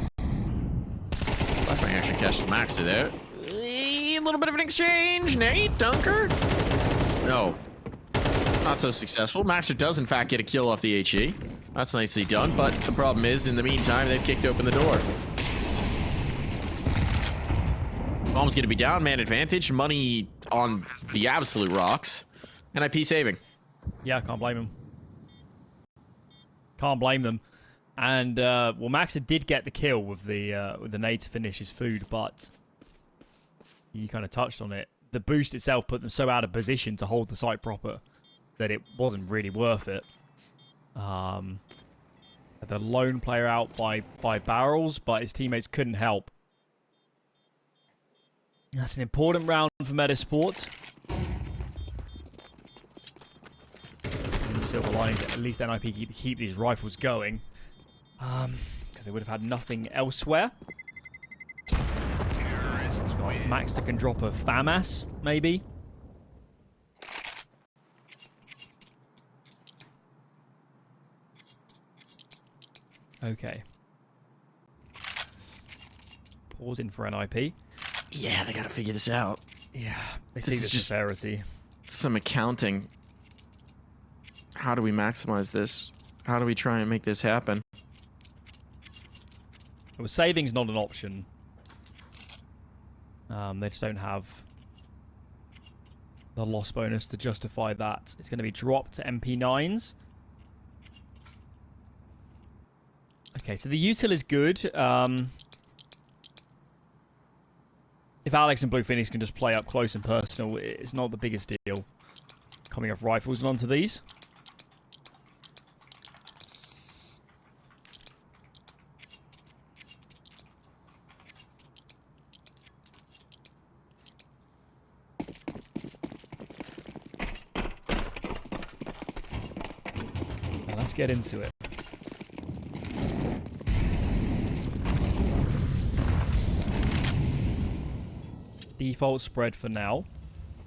Flashbang actually catches Maxter there. A little bit of an exchange. Nate, Dunker. No. Not so successful. Maxter does, in fact, get a kill off the HE. That's nicely done, but the problem is, in the meantime, they've kicked open the door. Bomb's going to be down. Man advantage. Money on the absolute rocks. NiP saving. Yeah, can't blame him. Can't blame them. And, well, Maxter did get the kill with the nade to finish his food, but you kind of touched on it. The boost itself put them so out of position to hold the site proper that it wasn't really worth it. The lone player out by barrels, but his teammates couldn't help. That's an important round for Metizport. Silver lining that at least NiP keep these rifles going. Because they would have had nothing elsewhere. Maxter can drop a FAMAS, maybe. Okay. Pause in for NiP. Yeah, they gotta figure this out. Yeah, they This see is the just disparity. some accounting. How do we maximize this? How do we try and make this happen? Well, saving's not an option. They just don't have the loss bonus to justify that. It's going to be dropped to MP9s. Okay, so the util is good. If Alex and Blue Phoenix can just play up close and personal, it's not the biggest deal. Coming off rifles and onto these. Now let's get into it. Default spread for now.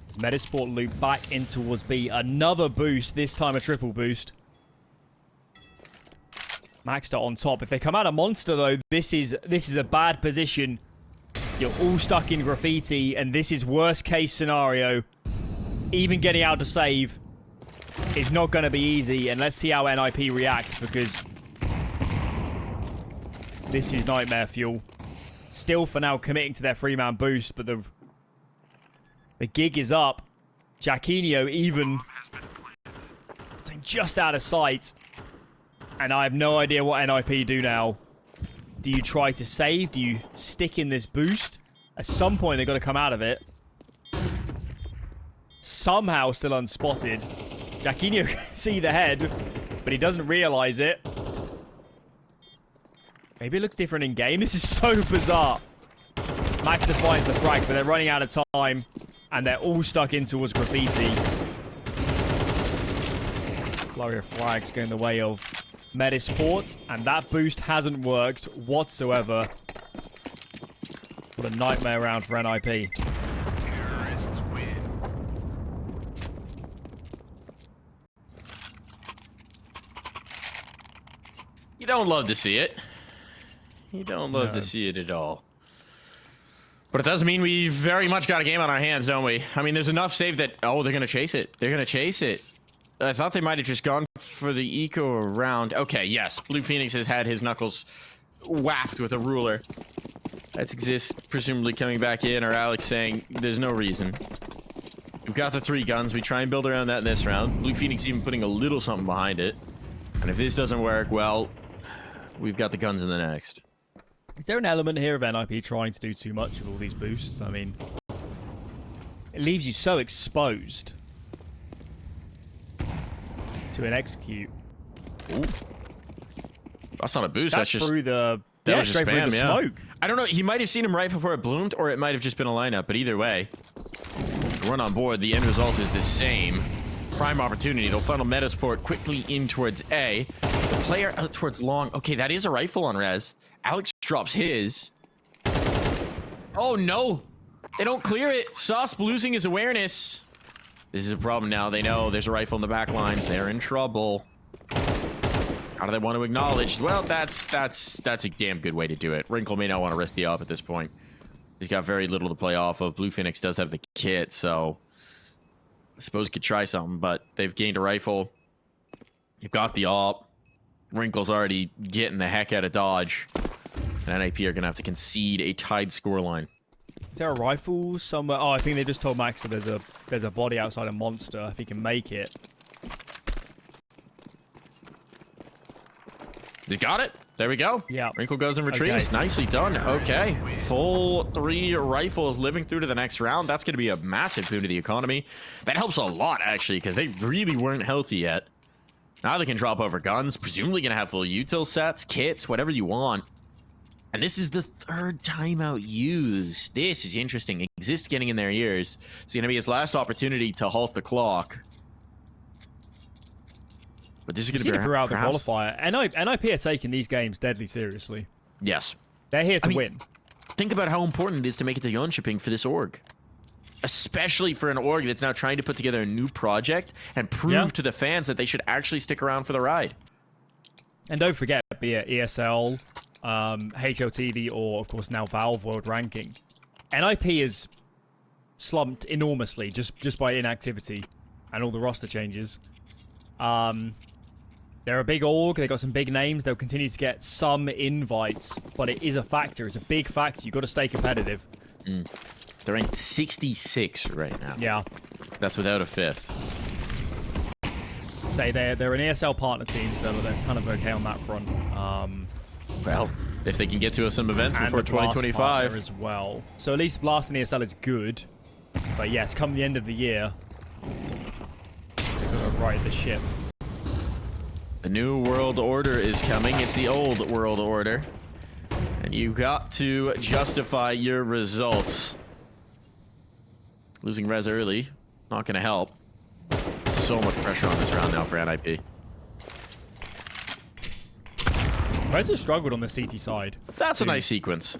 As Metizport loop back in towards B. Another boost, this time a triple boost. Maxter on top. If they come out of Monster, though, this is a bad position. You're all stuck in graffiti, and this is worst case scenario. Even getting out to save is not going to be easy, and let's see how NiP react, because this is nightmare fuel. Still, for now, committing to their 3-man boost, but the gig is up. Jacquinho even just out of sight. And I have no idea what NiP do now. Do you try to save? Do you stick in this boost? At some point, they've got to come out of it. Somehow still unspotted. Jacquinho can see the head, but he doesn't realize it. Maybe it looks different in game. This is so bizarre. Max defines the frag, but they're running out of time, and they're all stuck in towards graffiti. Flurry of flags going the way of Metizport, and that boost hasn't worked whatsoever. What a nightmare round for NiP. Terrorists win. You don't love to see it. You don't love to see it at all. But it does mean we very much got a game on our hands, don't we? I mean, there's enough save that... Oh, they're going to chase it. They're going to chase it. I thought they might have just gone for the eco around. Okay, yes. Blue Phoenix has had his knuckles whacked with a ruler. That's Exist presumably coming back in, or Alex saying there's no reason. We've got the 3 guns. We try and build around that in this round. Blue Phoenix even putting a little something behind it. And if this doesn't work, well, we've got the guns in the next. Is there an element here of NiP trying to do too much with all these boosts? I mean, it leaves you so exposed to an execute. Ooh. That's not a boost. That's just through the that was just straight spam. through the Yeah. smoke. I don't know. He might have seen him right before it bloomed, or it might have just been a lineup. But either way, run on board. The end result is the same. Prime opportunity. They'll funnel Metizport quickly in towards A. The player out towards long. Okay, that is a rifle on res. Alex drops his. Oh no! They don't clear it. susp losing his awareness. This is a problem now. They know there's a rifle in the back lines. They're in trouble. How do they want to acknowledge? Well, that's a damn good way to do it. Wrinkle may not want to risk the op at this point. He's got very little to play off of. Blue Phoenix does have the kit, so I suppose could try something, but they've gained a rifle. You've got the op. Wrinkle's already getting the heck out of dodge. And NiP are going to have to concede a tied scoreline. Is there a rifle somewhere? Oh, I think they just told Max that there's a body outside a monster if he can make it. They got it. There we go. Yeah. Wrinkle goes and retrieves. Okay. Nicely done. Okay. Full 3 rifles living through to the next round. That's going to be a massive boon to the economy. That helps a lot, actually, because they really weren't healthy yet. Now they can drop over guns. Presumably going to have full util sets, kits, whatever you want. And this is the 3rd timeout used. This is interesting. Exist getting in their ears. It's going to be his last opportunity to halt the clock. But this is going to be throughout perhaps... the qualifier. NiP are taking these games deadly seriously. Yes. They're here to I mean, win. Think about how important it is to make it to Jönköping for this org. Especially for an org that's now trying to put together a new project and prove to the fans that they should actually stick around for the ride. And don't forget, be it ESL, HLTV, or of course now Valve World Ranking, NiP is slumped enormously just by inactivity and all the roster changes. They're a big org. They've got some big names. They'll continue to get some invites, but it is a factor. It's a big factor. You've got to stay competitive. They're ranked 66 right now. Yeah. That's without a 5th. Say they're an ESL partner team, so they're kind of okay on that front. Well, if they can get to some events before and the Blast 2025 partner as well. So at least Blast and ESL is good. But yes, come the end of the year, they've got to right the ship. The new world order is coming. It's the old world order. And you got to justify your results. Losing res early, not going to help. So much pressure on this round now for NiP. Res has struggled on the CT side. That's a nice sequence.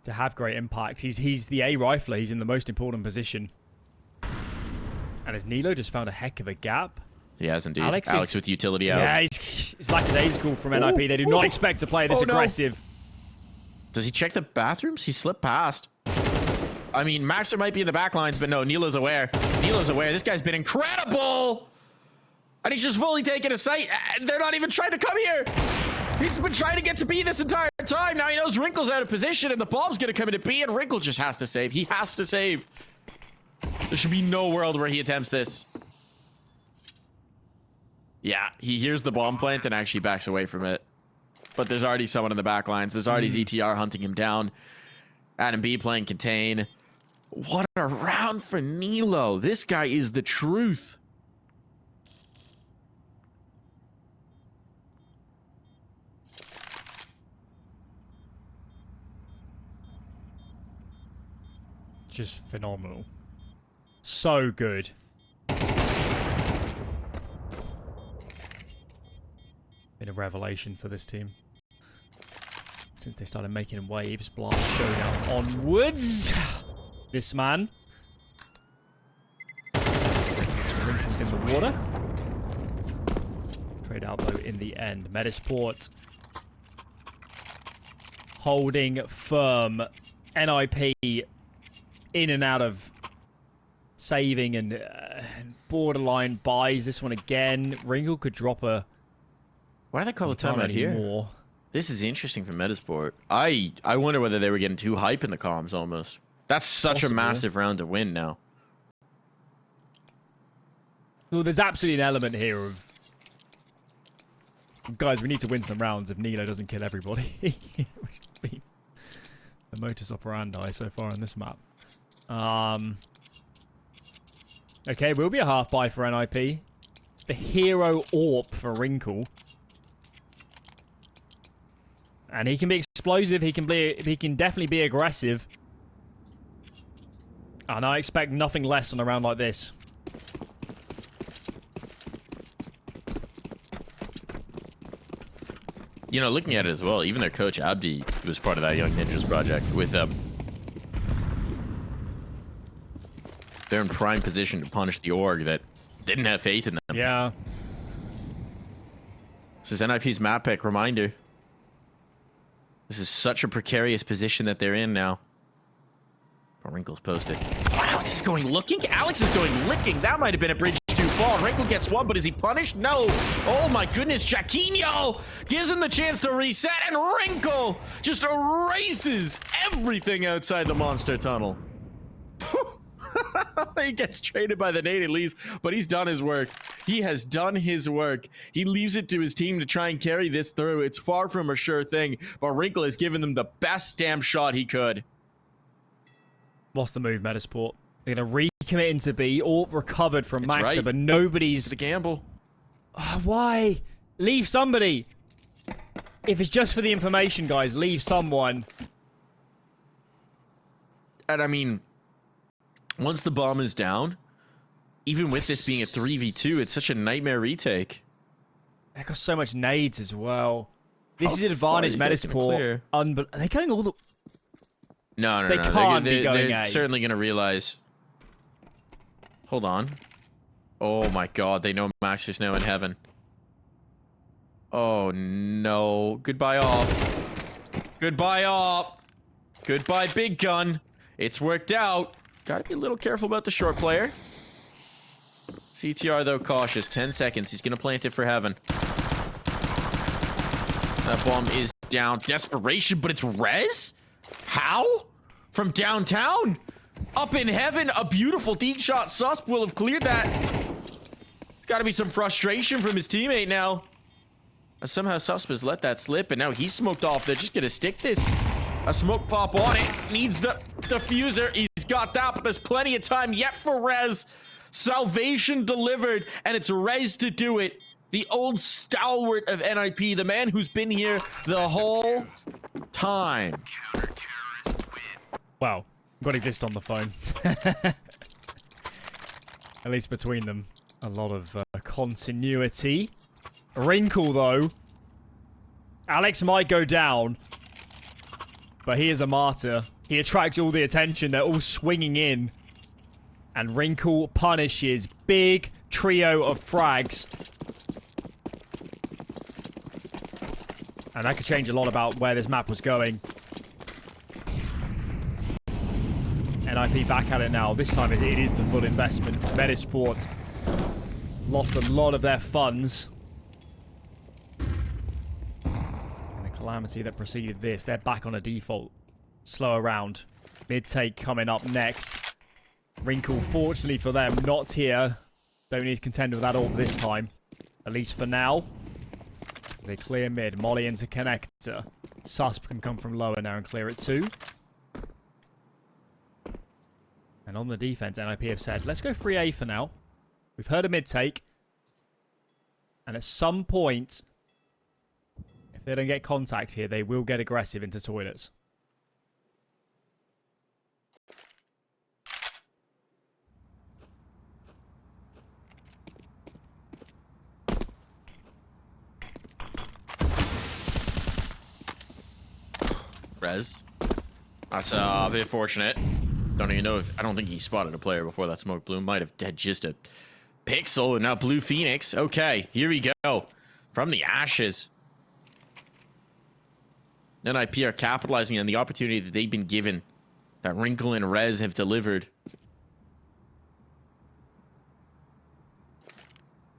To have great impact. He's the A rifler. He's in the most important position. And has Nilo just found a heck of a gap? He has indeed. Alex with utility out. Yeah, it's lackadaisical from NiP. They do not expect to play this aggressive. Does he check the bathrooms? He slipped past. I mean, Maxer might be in the back lines, but no, Nilo's aware. Nilo's aware. This guy's been incredible. And he's just fully taken a sight. They're not even trying to come here. He's been trying to get to B this entire time. Now he knows Wrinkle's out of position and the bomb's going to come into B and Wrinkle just has to save. He has to save. There should be no world where he attempts this. Yeah, he hears the bomb plant and actually backs away from it. But there's already someone in the back lines. There's already ZTR hunting him down. Adam B playing contain. What a round for Nilo. This guy is the truth. Just phenomenal. So good. Been a revelation for this team. Since they started making waves, Blast showdown onwards. This man. Wrinkles in the water. Trade out though in the end. Metizport holding firm. NiP in and out of saving and borderline buys this one again. Wrinkle could drop a... Why do they call a timeout here? This is interesting for Metizport. I wonder whether they were getting too hype in the comms almost. That's such a massive round to win now. Well, there's absolutely an element here of... Guys, we need to win some rounds if Nilo doesn't kill everybody. Which has been the modus operandi so far on this map. Okay, will be a half buy for NiP. It's the hero AWP for Wrinkle. And he can be explosive, he can definitely be aggressive. And I expect nothing less on a round like this. You know, looking at it as well, even their coach Abdi was part of that Young Ninjas project with them. They're in prime position to punish the org that didn't have faith in them. Yeah. This is NiP's map pick reminder. This is such a precarious position that they're in now. Oh, Wrinkle's posted. Oh, Alex is going looking. Alex is going licking. That might have been a bridge too far. Wrinkle gets one, but is he punished? No. Oh my goodness. Jaquinho gives him the chance to reset, and Wrinkle just erases everything outside the monster tunnel. He gets traded by the nade, leaves, but he's done his work. He has done his work. He leaves it to his team to try and carry this through. It's far from a sure thing, but Wrinkle has given them the best damn shot he could. What's the move, Metizport? They're going to recommit into B, or recovered from Maxter, right. but nobody's... It's a gamble. Why? Leave somebody. If it's just for the information, guys, leave someone. And I mean... Once the bomb is down, even with this being a 3v2, it's such a nightmare retake. They got so much nades as well. This is an advantage, Metizport. Are they going all the... No. They can't be going They're A. certainly going to realize. Hold on. Oh my god, they know Max is now in heaven. Oh no. Goodbye, all. Goodbye, all. Goodbye, big gun. It's worked out. Gotta be a little careful about the short player. CTR, though, cautious. 10 seconds. He's gonna plant it for heaven. That bomb is down. Desperation, but it's res? How? From downtown? Up in heaven, a beautiful deep shot. Susp will have cleared that. There's gotta be some frustration from his teammate now. Somehow Susp has let that slip, and now he's smoked off. They're just gonna stick this. A smoke pop on it. Needs the diffuser. He's got that, but there's plenty of time yet for res. Salvation delivered, and it's res to do it. The old stalwart of NiP, the man who's been here the whole time. Wow. Got exist on the phone. At least between them. A lot of continuity. Wrinkle, though. Alex might go down. But he is a martyr. He attracts all the attention. They're all swinging in. And Wrinkle punishes. Big trio of frags. And that could change a lot about where this map was going. NiP back at it now. This time it is the full investment. Metizport lost a lot of their funds. Calamity that preceded this. They're back on a default. Slower round. Mid take coming up next. Wrinkle, fortunately for them, not here. Don't need to contend with that all this time. At least for now. They clear mid. Molly into connector. Susp can come from lower now and clear it too. And on the defense, NiP have said, let's go 3A for now. We've heard a mid take. And at some point, if they don't get contact here, they will get aggressive into toilets. Rez. That's a bit fortunate. Don't even know if... I don't think he spotted a player before that smoke bloom. Might have had just a pixel. And now Blue Phoenix. Okay, here we go. From the ashes. NiP are capitalizing on the opportunity that they've been given. That Wrinkle and Rez have delivered.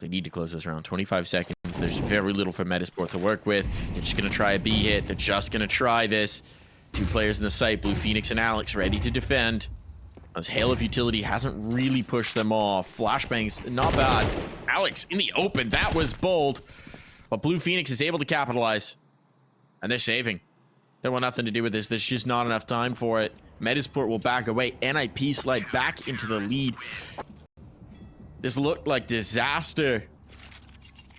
They need to close this round. 25 seconds. There's very little for Metizport to work with. They're just going to try a B hit. They're just going to try this. Two players in the site, Blue Phoenix and Alex, ready to defend. As Hail of Utility hasn't really pushed them off. Flashbangs, not bad. Alex in the open. That was bold. But Blue Phoenix is able to capitalize. And they're saving. They want nothing to do with this. There's just not enough time for it. Metizport will back away. NiP slide back into the lead. This looked like disaster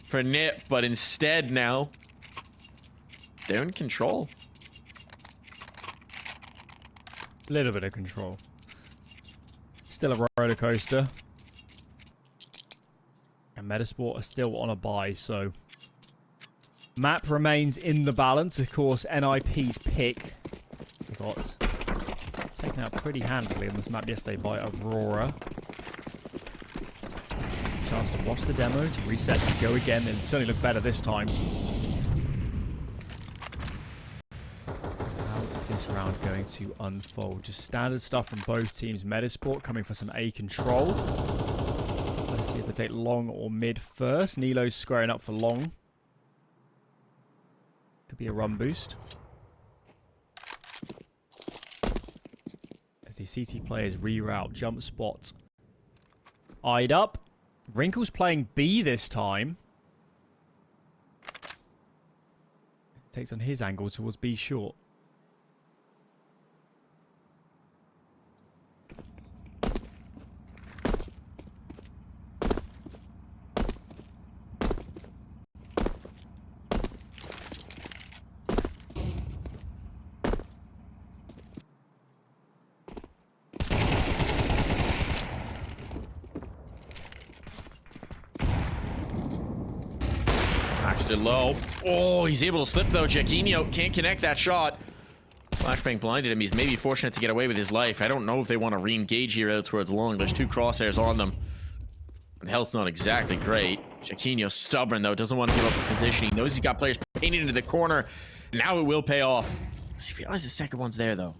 for NiP, but instead now, they're in control. A little bit of control. Still a roller coaster. And Metizport are still on a buy, so map remains in the balance. Of course, NiP's pick got taken out pretty handily on this map yesterday by Aurora. Chance to watch the demo, to reset, to go again, and certainly look better this time. How is this round going to unfold? Just standard stuff from both teams. Metizport coming for some A control. Let's see if they take long or mid first. Nilo's squaring up for long. Could be a run boost. As the CT players reroute, jump spot. Eyed up. Wrinkle's playing B this time. Takes on his angle towards B short. Low. Oh, he's able to slip though. Jaquinho can't connect that shot. Flashbang blinded him. He's maybe fortunate to get away with his life. I don't know if they want to re-engage here out towards long. There's two crosshairs on them. The health's not exactly great. Jaquinho's stubborn though. Doesn't want to give up the position. He knows he's got players painted into the corner. Now it will pay off. Does he realize the second one's there though?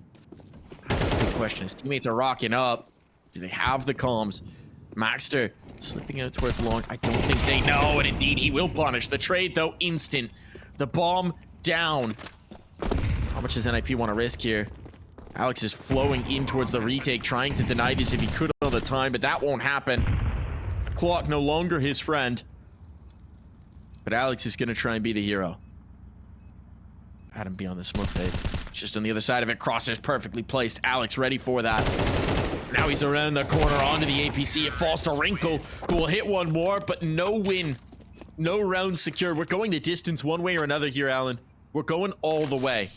That's the big question. His teammates are rocking up. Do they have the comms? Maxter slipping out towards long. I don't think they know, and indeed he will punish. The trade, though, instant. The bomb down. How much does NiP want to risk here? Alex is flowing in towards the retake, trying to deny this if he could all the time, but that won't happen. Clock no longer his friend. But Alex is going to try and be the hero. Adam be on the smoke fade. Just on the other side of it. Crosshairs perfectly placed. Alex ready for that. Now he's around the corner onto the APC. It falls to Wrinkle, who will hit one more, but no win. No round secured. We're going the distance one way or another here, Alan. We're going all the way.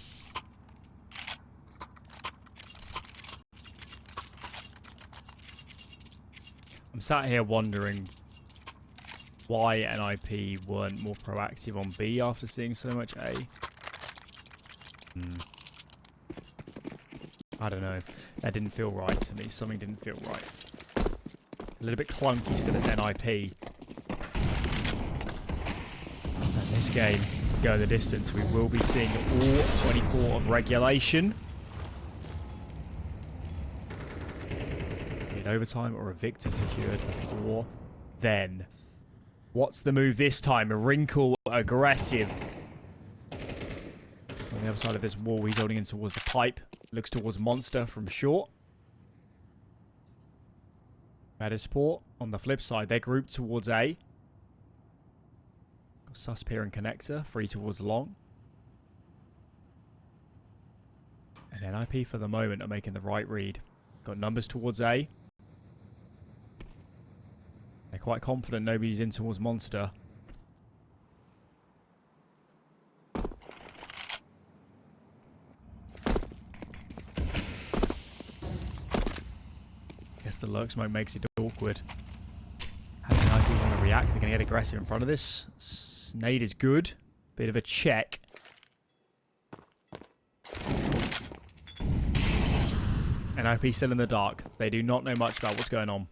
I'm sat here wondering why NiP weren't more proactive on B after seeing so much A. I don't know. That didn't feel right to me. Something didn't feel right. A little bit clunky still as NiP. And this game, to go the distance, we will be seeing all 24 of regulation. In overtime or a victor secured before then. What's the move this time? A Wrinkle aggressive. On the other side of this wall, he's holding in towards the pipe. Looks towards Monster from short. Metizport, on the flip side, they're grouped towards A. Got susp here and connector, free towards long. And NiP for the moment are making the right read. Got numbers towards A. They're quite confident nobody's in towards Monster. Guess the lurk smoke makes it awkward. How do NiP want to react? They're going to get aggressive in front of this. Nade is good. Bit of a check. NiP still in the dark. They do not know much about what's going on.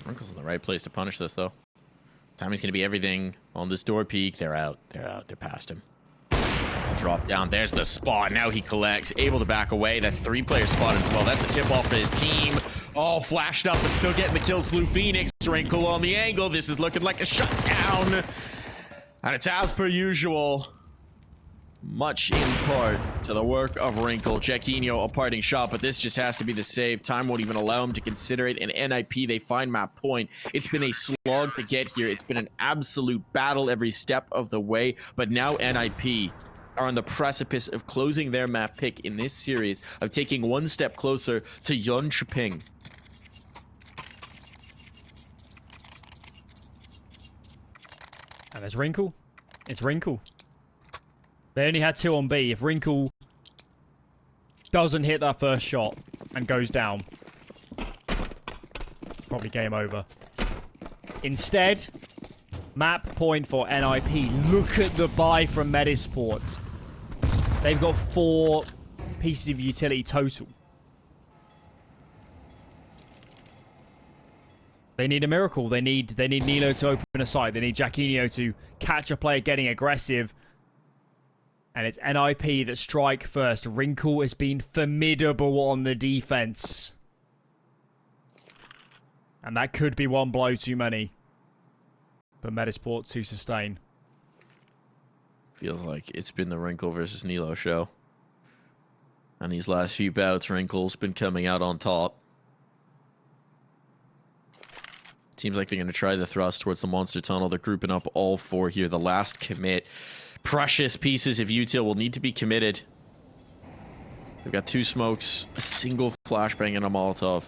Uncle's in the right place to punish this, though. Tommy's going to be everything on this door peak. They're out. They're out. They're past him. Drop down. There's the spot. Now he collects. Able to back away. That's 3-player spot as well. That's the tip-off for his team. All flashed up, but still getting the kills. Blue Phoenix. Wrinkle on the angle. This is looking like a shutdown. And it's as per usual. Much in part to the work of Wrinkle. Jacquinho a parting shot, but this just has to be the save. Time won't even allow him to consider it. And NiP, they find map point. It's been a slog to get here. It's been an absolute battle every step of the way. But now NiP are on the precipice of closing their map pick in this series, of taking one step closer to Jönköping. And there's Wrinkle. It's Wrinkle. They only had 2 on B. If Wrinkle doesn't hit that first shot and goes down, probably game over. Instead, map point for NiP. Look at the buy from Metizport. They've got 4 pieces of utility total. They need a miracle. They need Nilo to open a site. They need Jacquinho to catch a player getting aggressive. And it's NiP that strike first. Wrinkle has been formidable on the defense. And that could be one blow too many. But Metizport to sustain. Feels like it's been the Wrinkle versus Nilo show. And these last few bouts, Wrinkle's been coming out on top. Seems like they're going to try the thrust towards the monster tunnel. They're grouping up all 4 here. The last commit. Precious pieces of util will need to be committed. We've got 2 smokes, a single flashbang, and a Molotov.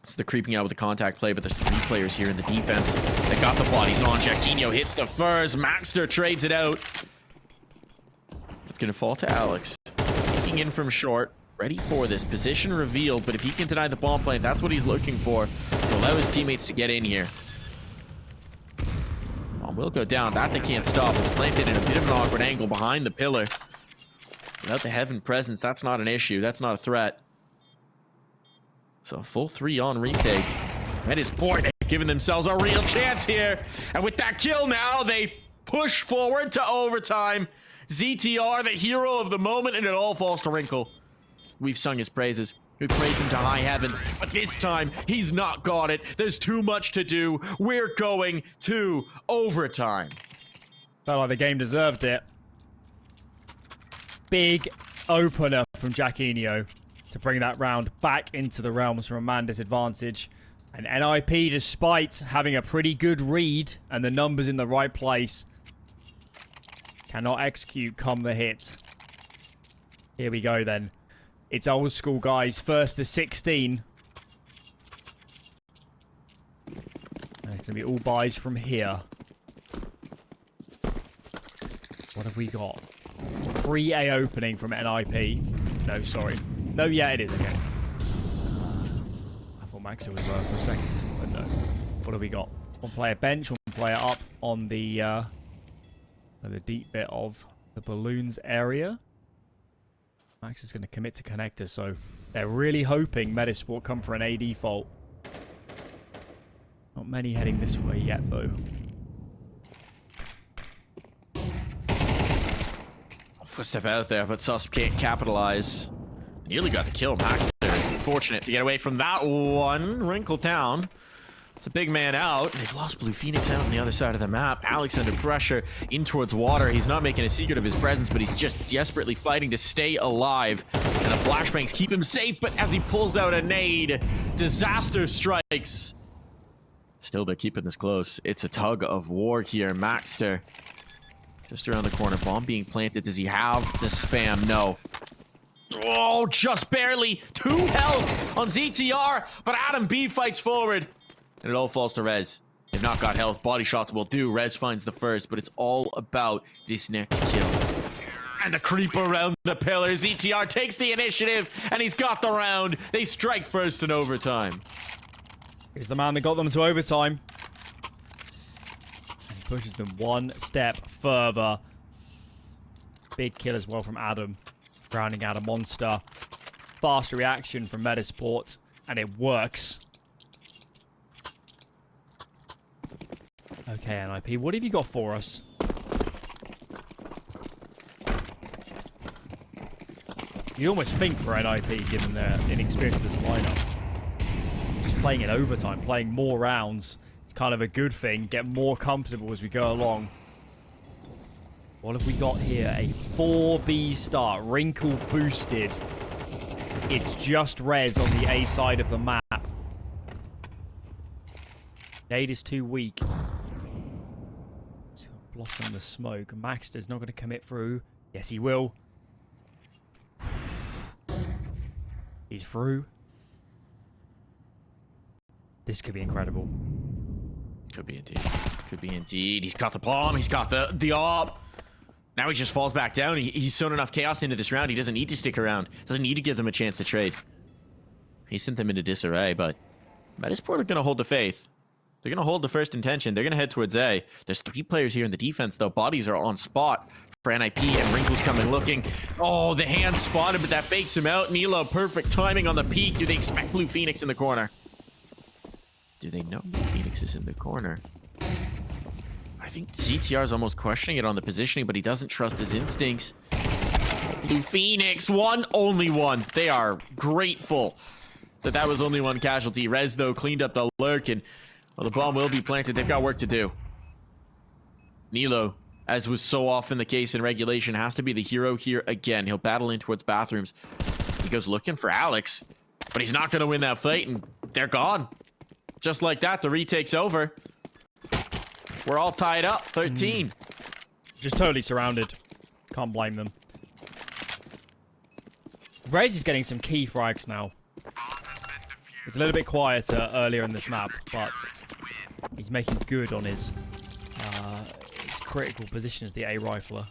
So they're creeping out with the contact play, but there's 3 players here in the defense. They got the bodies on. Jacquinho hits the furs. Maxter trades it out. It's going to fall to Alex. Peeking in from short. Ready for this. Position revealed, but if he can deny the bomb plant, that's what he's looking for. To allow his teammates to get in here. Bomb will go down. That they can't stop. It's planted in a bit of an awkward angle behind the pillar. Without the heaven presence, that's not an issue. That's not a threat. So full 3 on retake. Metizport giving themselves a real chance here. And with that kill now, they push forward to overtime. ZTR, the hero of the moment, and it all falls to Wrinkle. We've sung his praises. We praise him to high heavens. But this time, he's not got it. There's too much to do. We're going to overtime. Felt like the game deserved it. Big opener from Jacquinho to bring that round back into the realms from a man disadvantage. And NiP, despite having a pretty good read and the numbers in the right place, cannot execute come the hit. Here we go then. It's old school, guys. 1st to 16. And it's going to be all buys from here. What have we got? 3A opening from NiP. No, sorry. No, yeah, it is. Okay. I thought Maxer was low for a second, but no. What have we got? 1 player bench, 1 player up on the deep bit of the balloons area. Max is going to commit to connector, so they're really hoping Metizport come for an AD fault. Not many heading this way yet, though. Footstep out there, but susp can't capitalize. Nearly got the kill. Max fortunate to get away from that one. Wrinkle down. It's a big man out. They've lost Blue Phoenix out on the other side of the map. Alex under pressure in towards water. He's not making a secret of his presence, but he's just desperately fighting to stay alive. And the flashbangs keep him safe, but as he pulls out a nade, disaster strikes. Still, they're keeping this close. It's a tug of war here. Maxter just around the corner. Bomb being planted. Does he have the spam? No. Oh, just barely. 2 health on ZTR, but Adam B fights forward. And it all falls to Rez. They've not got health. Body shots will do. Rez finds the first, but it's all about this next kill. And the creep around the pillar. ZTR takes the initiative, and he's got the round. They strike first in overtime. Here's the man that got them to overtime. And he pushes them one step further. Big kill as well from Adam. Grounding out a monster. Fast reaction from Metizport, and it works. Okay, NiP, what have you got for us? You'd almost think for NiP, given their inexperience with this lineup. Just playing in overtime, playing more rounds, it's kind of a good thing. Get more comfortable as we go along. What have we got here? A 4B start, wrinkle boosted. It's just Rez on the A side of the map. Nade is too weak. Blossom the smoke. Maxter's not going to commit through. Yes, he will. He's through. This could be incredible. Could be indeed. Could be indeed. He's got the bomb. He's got the op. Now he just falls back down. He's sown enough chaos into this round. He doesn't need to stick around. Doesn't need to give them a chance to trade. He sent them into disarray, but Metizport are going to hold the faith. They're going to hold the first intention. They're going to head towards A. There's 3 players here in the defense, though. Bodies are on spot for NiP, and Wrinkle's coming looking. Oh, the hand spotted, but that fakes him out. Nilo, perfect timing on the peak. Do they expect Blue Phoenix in the corner? Do they know Blue Phoenix is in the corner? I think ZTR is almost questioning it on the positioning, but he doesn't trust his instincts. Blue Phoenix, only one. They are grateful that was only one casualty. Rez, though, cleaned up the lurk, and well, the bomb will be planted. They've got work to do. Nilo, as was so often the case in regulation, has to be the hero here again. He'll battle in towards bathrooms. He goes looking for Alex, but he's not going to win that fight, and they're gone. Just like that, the retake's over. We're all tied up, 13. Just totally surrounded. Can't blame them. Rez is getting some key frags now. It's a little bit quieter earlier in this map, but he's making good on his critical position as the A rifler.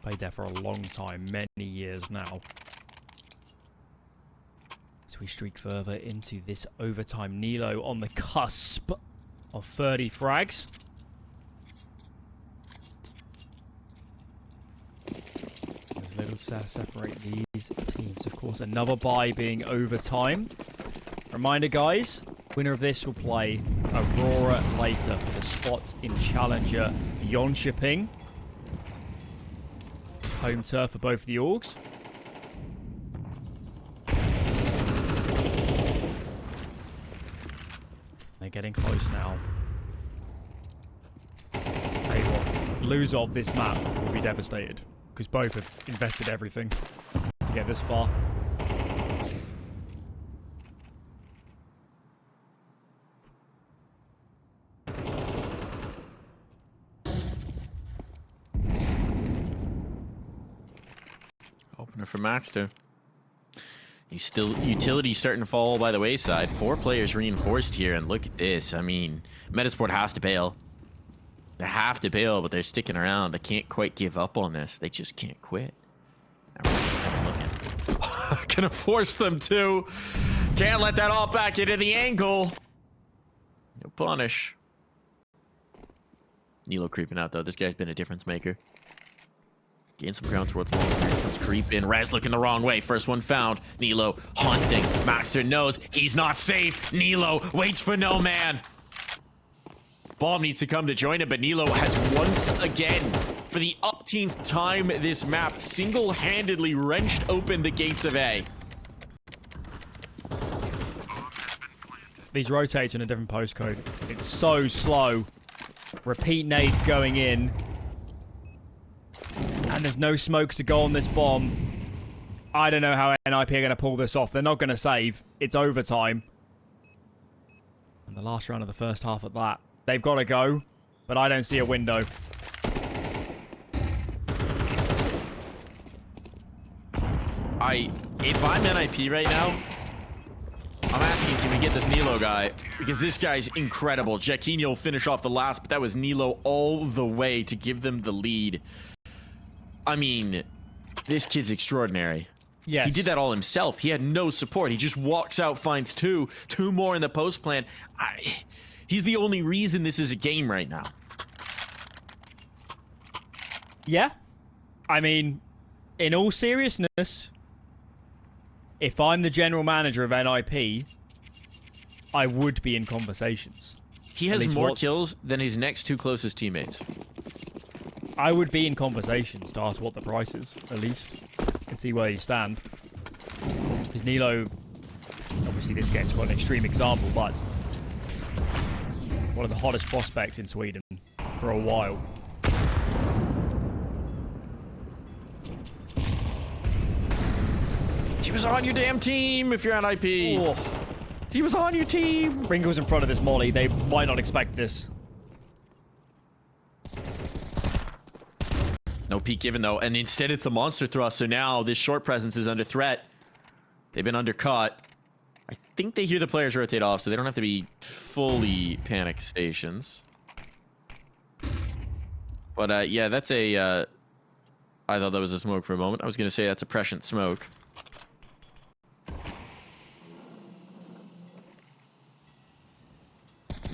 Played there for a long time, many years now. So we streak further into this overtime. Nilo on the cusp of 30 frags. There's little to separate these teams. Of course, another bye being overtime. Reminder, guys, winner of this will play Aurora later for the spot in Challenger Jönköping. Home turf for both the orgs. They're getting close now. Tell you what, loser of this map will be devastated, because both have invested everything to get this far. Opener for Maxter. He's still utility starting to fall by the wayside. 4 players reinforced here, and look at this. I mean, Metizport has to bail. They have to bail, but they're sticking around. They can't quite give up on this. They just can't quit. Everyone's kind of looking. Gonna force them to. Can't let that all back into the angle. No punish. Nilo creeping out, though. This guy's been a difference maker. Gain some ground towards long. Here comes creep in. Rez looking the wrong way. First one found. Nilo hunting. Maxter knows he's not safe. Nilo waits for no man. Bomb needs to come to join him, but Nilo has once again, for the upteenth time this map, single-handedly wrenched open the gates of A. These rotates in a different postcode. It's so slow. Repeat nades going in. And there's no smokes to go on this bomb. I don't know how NiP are going to pull this off. They're not going to save. It's overtime. And the last round of the first half at that. They've got to go, but I don't see a window. If I'm NiP right now, I'm asking, can we get this Nilo guy? Because this guy's incredible. Jaquinho will finish off the last, but that was Nilo all the way to give them the lead. I mean, this kid's extraordinary. Yes. He did that all himself. He had no support. He just walks out, finds two more in the post plan. He's the only reason this is a game right now. Yeah. I mean, in all seriousness, if I'm the general manager of NiP, I would be in conversations. He has more kills than his next two closest teammates. I would be in conversations to ask what the price is, at least, and see where you stand. Because Nilo, obviously this game's got an extreme example, but one of the hottest prospects in Sweden for a while. He was on your damn team if you're on NiP. Oh. He was on your team. Ringo's in front of this molly. They might not expect this. No peek given though, and instead it's a monster thrust, so now this short presence is under threat. They've been undercut. I think they hear the players rotate off, so they don't have to be fully panic stations. But yeah, that's a... I thought that was a smoke for a moment. I was going to say that's a prescient smoke.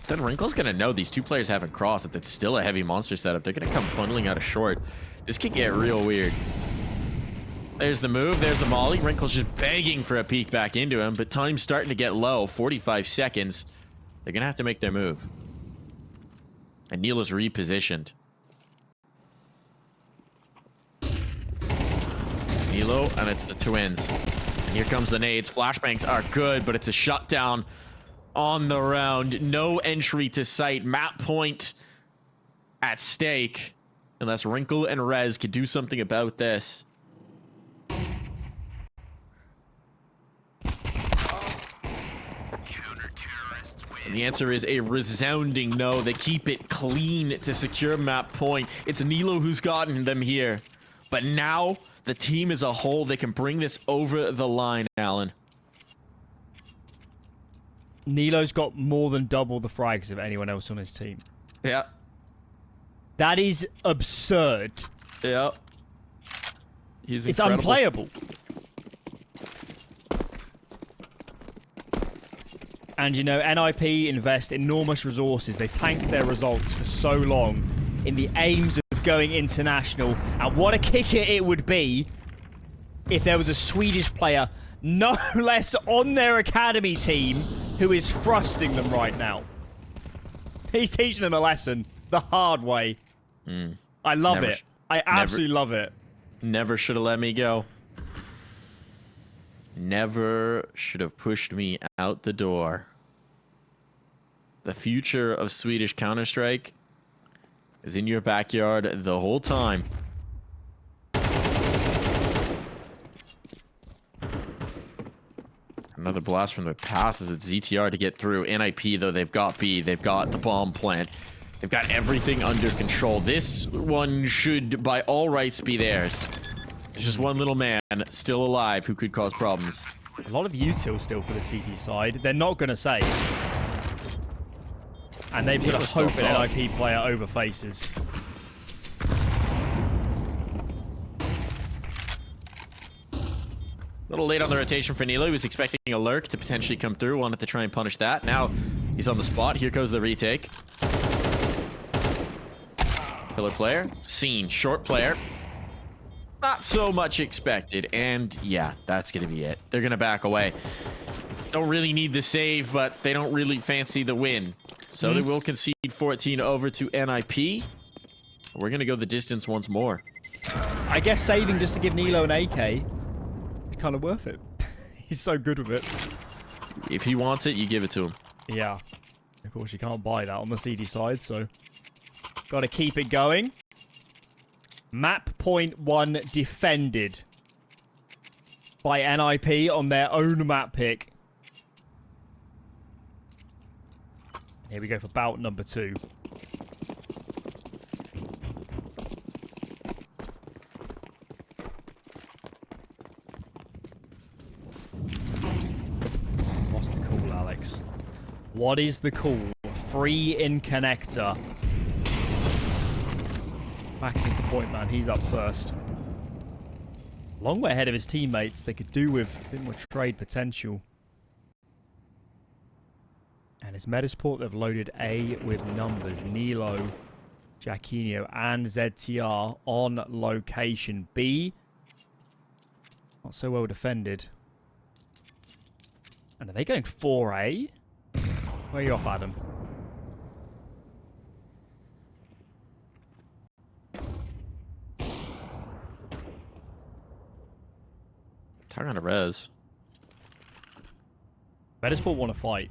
Then Wrinkle's going to know these two players haven't crossed, that it's still a heavy monster setup. They're going to come funneling out of short. This could get real weird. There's the move. There's the molly. Wrinkle's just begging for a peek back into him, but time's starting to get low. 45 seconds. They're going to have to make their move. And Neil is repositioned. Nilo, and it's the twins. And here comes the nades. Flashbangs are good, but it's a shutdown on the round. No entry to sight. Map point at stake. Unless Wrinkle and Rez could do something about this. And the answer is a resounding no. They keep it clean to secure map point. It's Nilo who's gotten them here. But now, the team as a whole, they can bring this over the line, Alan. Nilo's got more than double the frags of anyone else on his team. Yeah. That is absurd. Yeah. He's it's incredible. unplayable. And, you know, NiP invest enormous resources. They tank their results for so long in the aims of going international. And what a kicker it would be if there was a Swedish player, no less on their academy team, who is thrusting them right now. He's teaching them a lesson the hard way. I love it. I absolutely love it. Never should have let me go. Never should have pushed me out the door. The future of Swedish Counter-Strike is in your backyard the whole time. Another blast from the passes at ZTR to get through. NiP, though, they've got B. They've got the bomb plant. They've got everything under control. This one should, by all rights, be theirs. There's just one little man still alive who could cause problems. A lot of util still for the CT side. They're not going to save. And they've got to hope an NiP player overfaces. A little late on the rotation for Nilo. He was expecting a lurk to potentially come through. Wanted to try and punish that. Now he's on the spot. Here goes the retake. Pillar player. Seen. Short player. Not so much expected. And yeah, that's going to be it. They're going to back away. Don't really need the save, but they don't really fancy the win. So they will concede 14 over to NiP. We're going to go the distance once more. I guess saving just to give Nilo an AK is kind of worth it. He's so good with it. If he wants it, you give it to him. Yeah. Of course, you can't buy that on the CD side, so got to keep it going. Map point 1 defended by NiP on their own map pick. Here we go for bout number 2. What's the call, Alex? What is the call? Free in connector. Max is the point man. He's up first. Long way ahead of his teammates. They could do with a bit more trade potential. And it's Metizport. They've loaded A with numbers. Nilo, Jacquinho, and ZTR on location. B, not so well defended. And are they going 4A? Where are you off, Adam? Tag on a res. Metizport want to fight.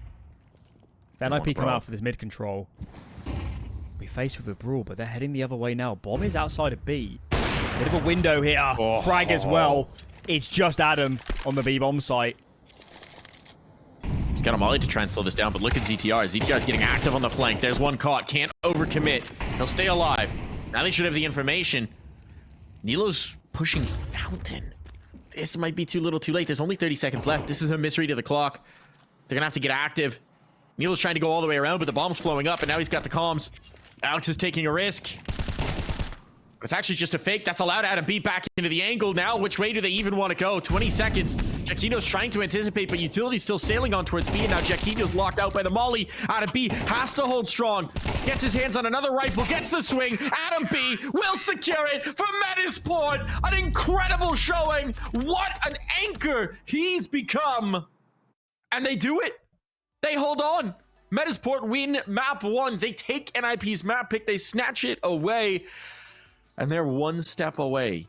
If NiP come out for this mid control, be faced with a brawl, but they're heading the other way now. Bomb is outside of B. Bit of a window here. Oh. Frag as well. It's just Adam on the B bomb site. He's got a molly to try and slow this down, but look at ZTR. ZTR's getting active on the flank. There's one caught. Can't overcommit. He'll stay alive. Now they should have the information. Nilo's pushing Fountain. This might be too little too late. There's only 30 seconds left. This is a misread of the clock. They're going to have to get active. Nilo's trying to go all the way around, but the bomb's flowing up, and now he's got the comms. Alex is taking a risk. It's actually just a fake. That's allowed Adam B back into the angle now. Which way do they even want to go? 20 seconds. Jacquinho's trying to anticipate, but Utility's still sailing on towards B, and now Jacquinho's locked out by the molly. Adam B has to hold strong. Gets his hands on another rifle, gets the swing. Adam B will secure it for Metizport. An incredible showing. What an anchor he's become. And they do it. They hold on. Metizport win map 1. They take NiP's map pick. They snatch it away. And they're one step away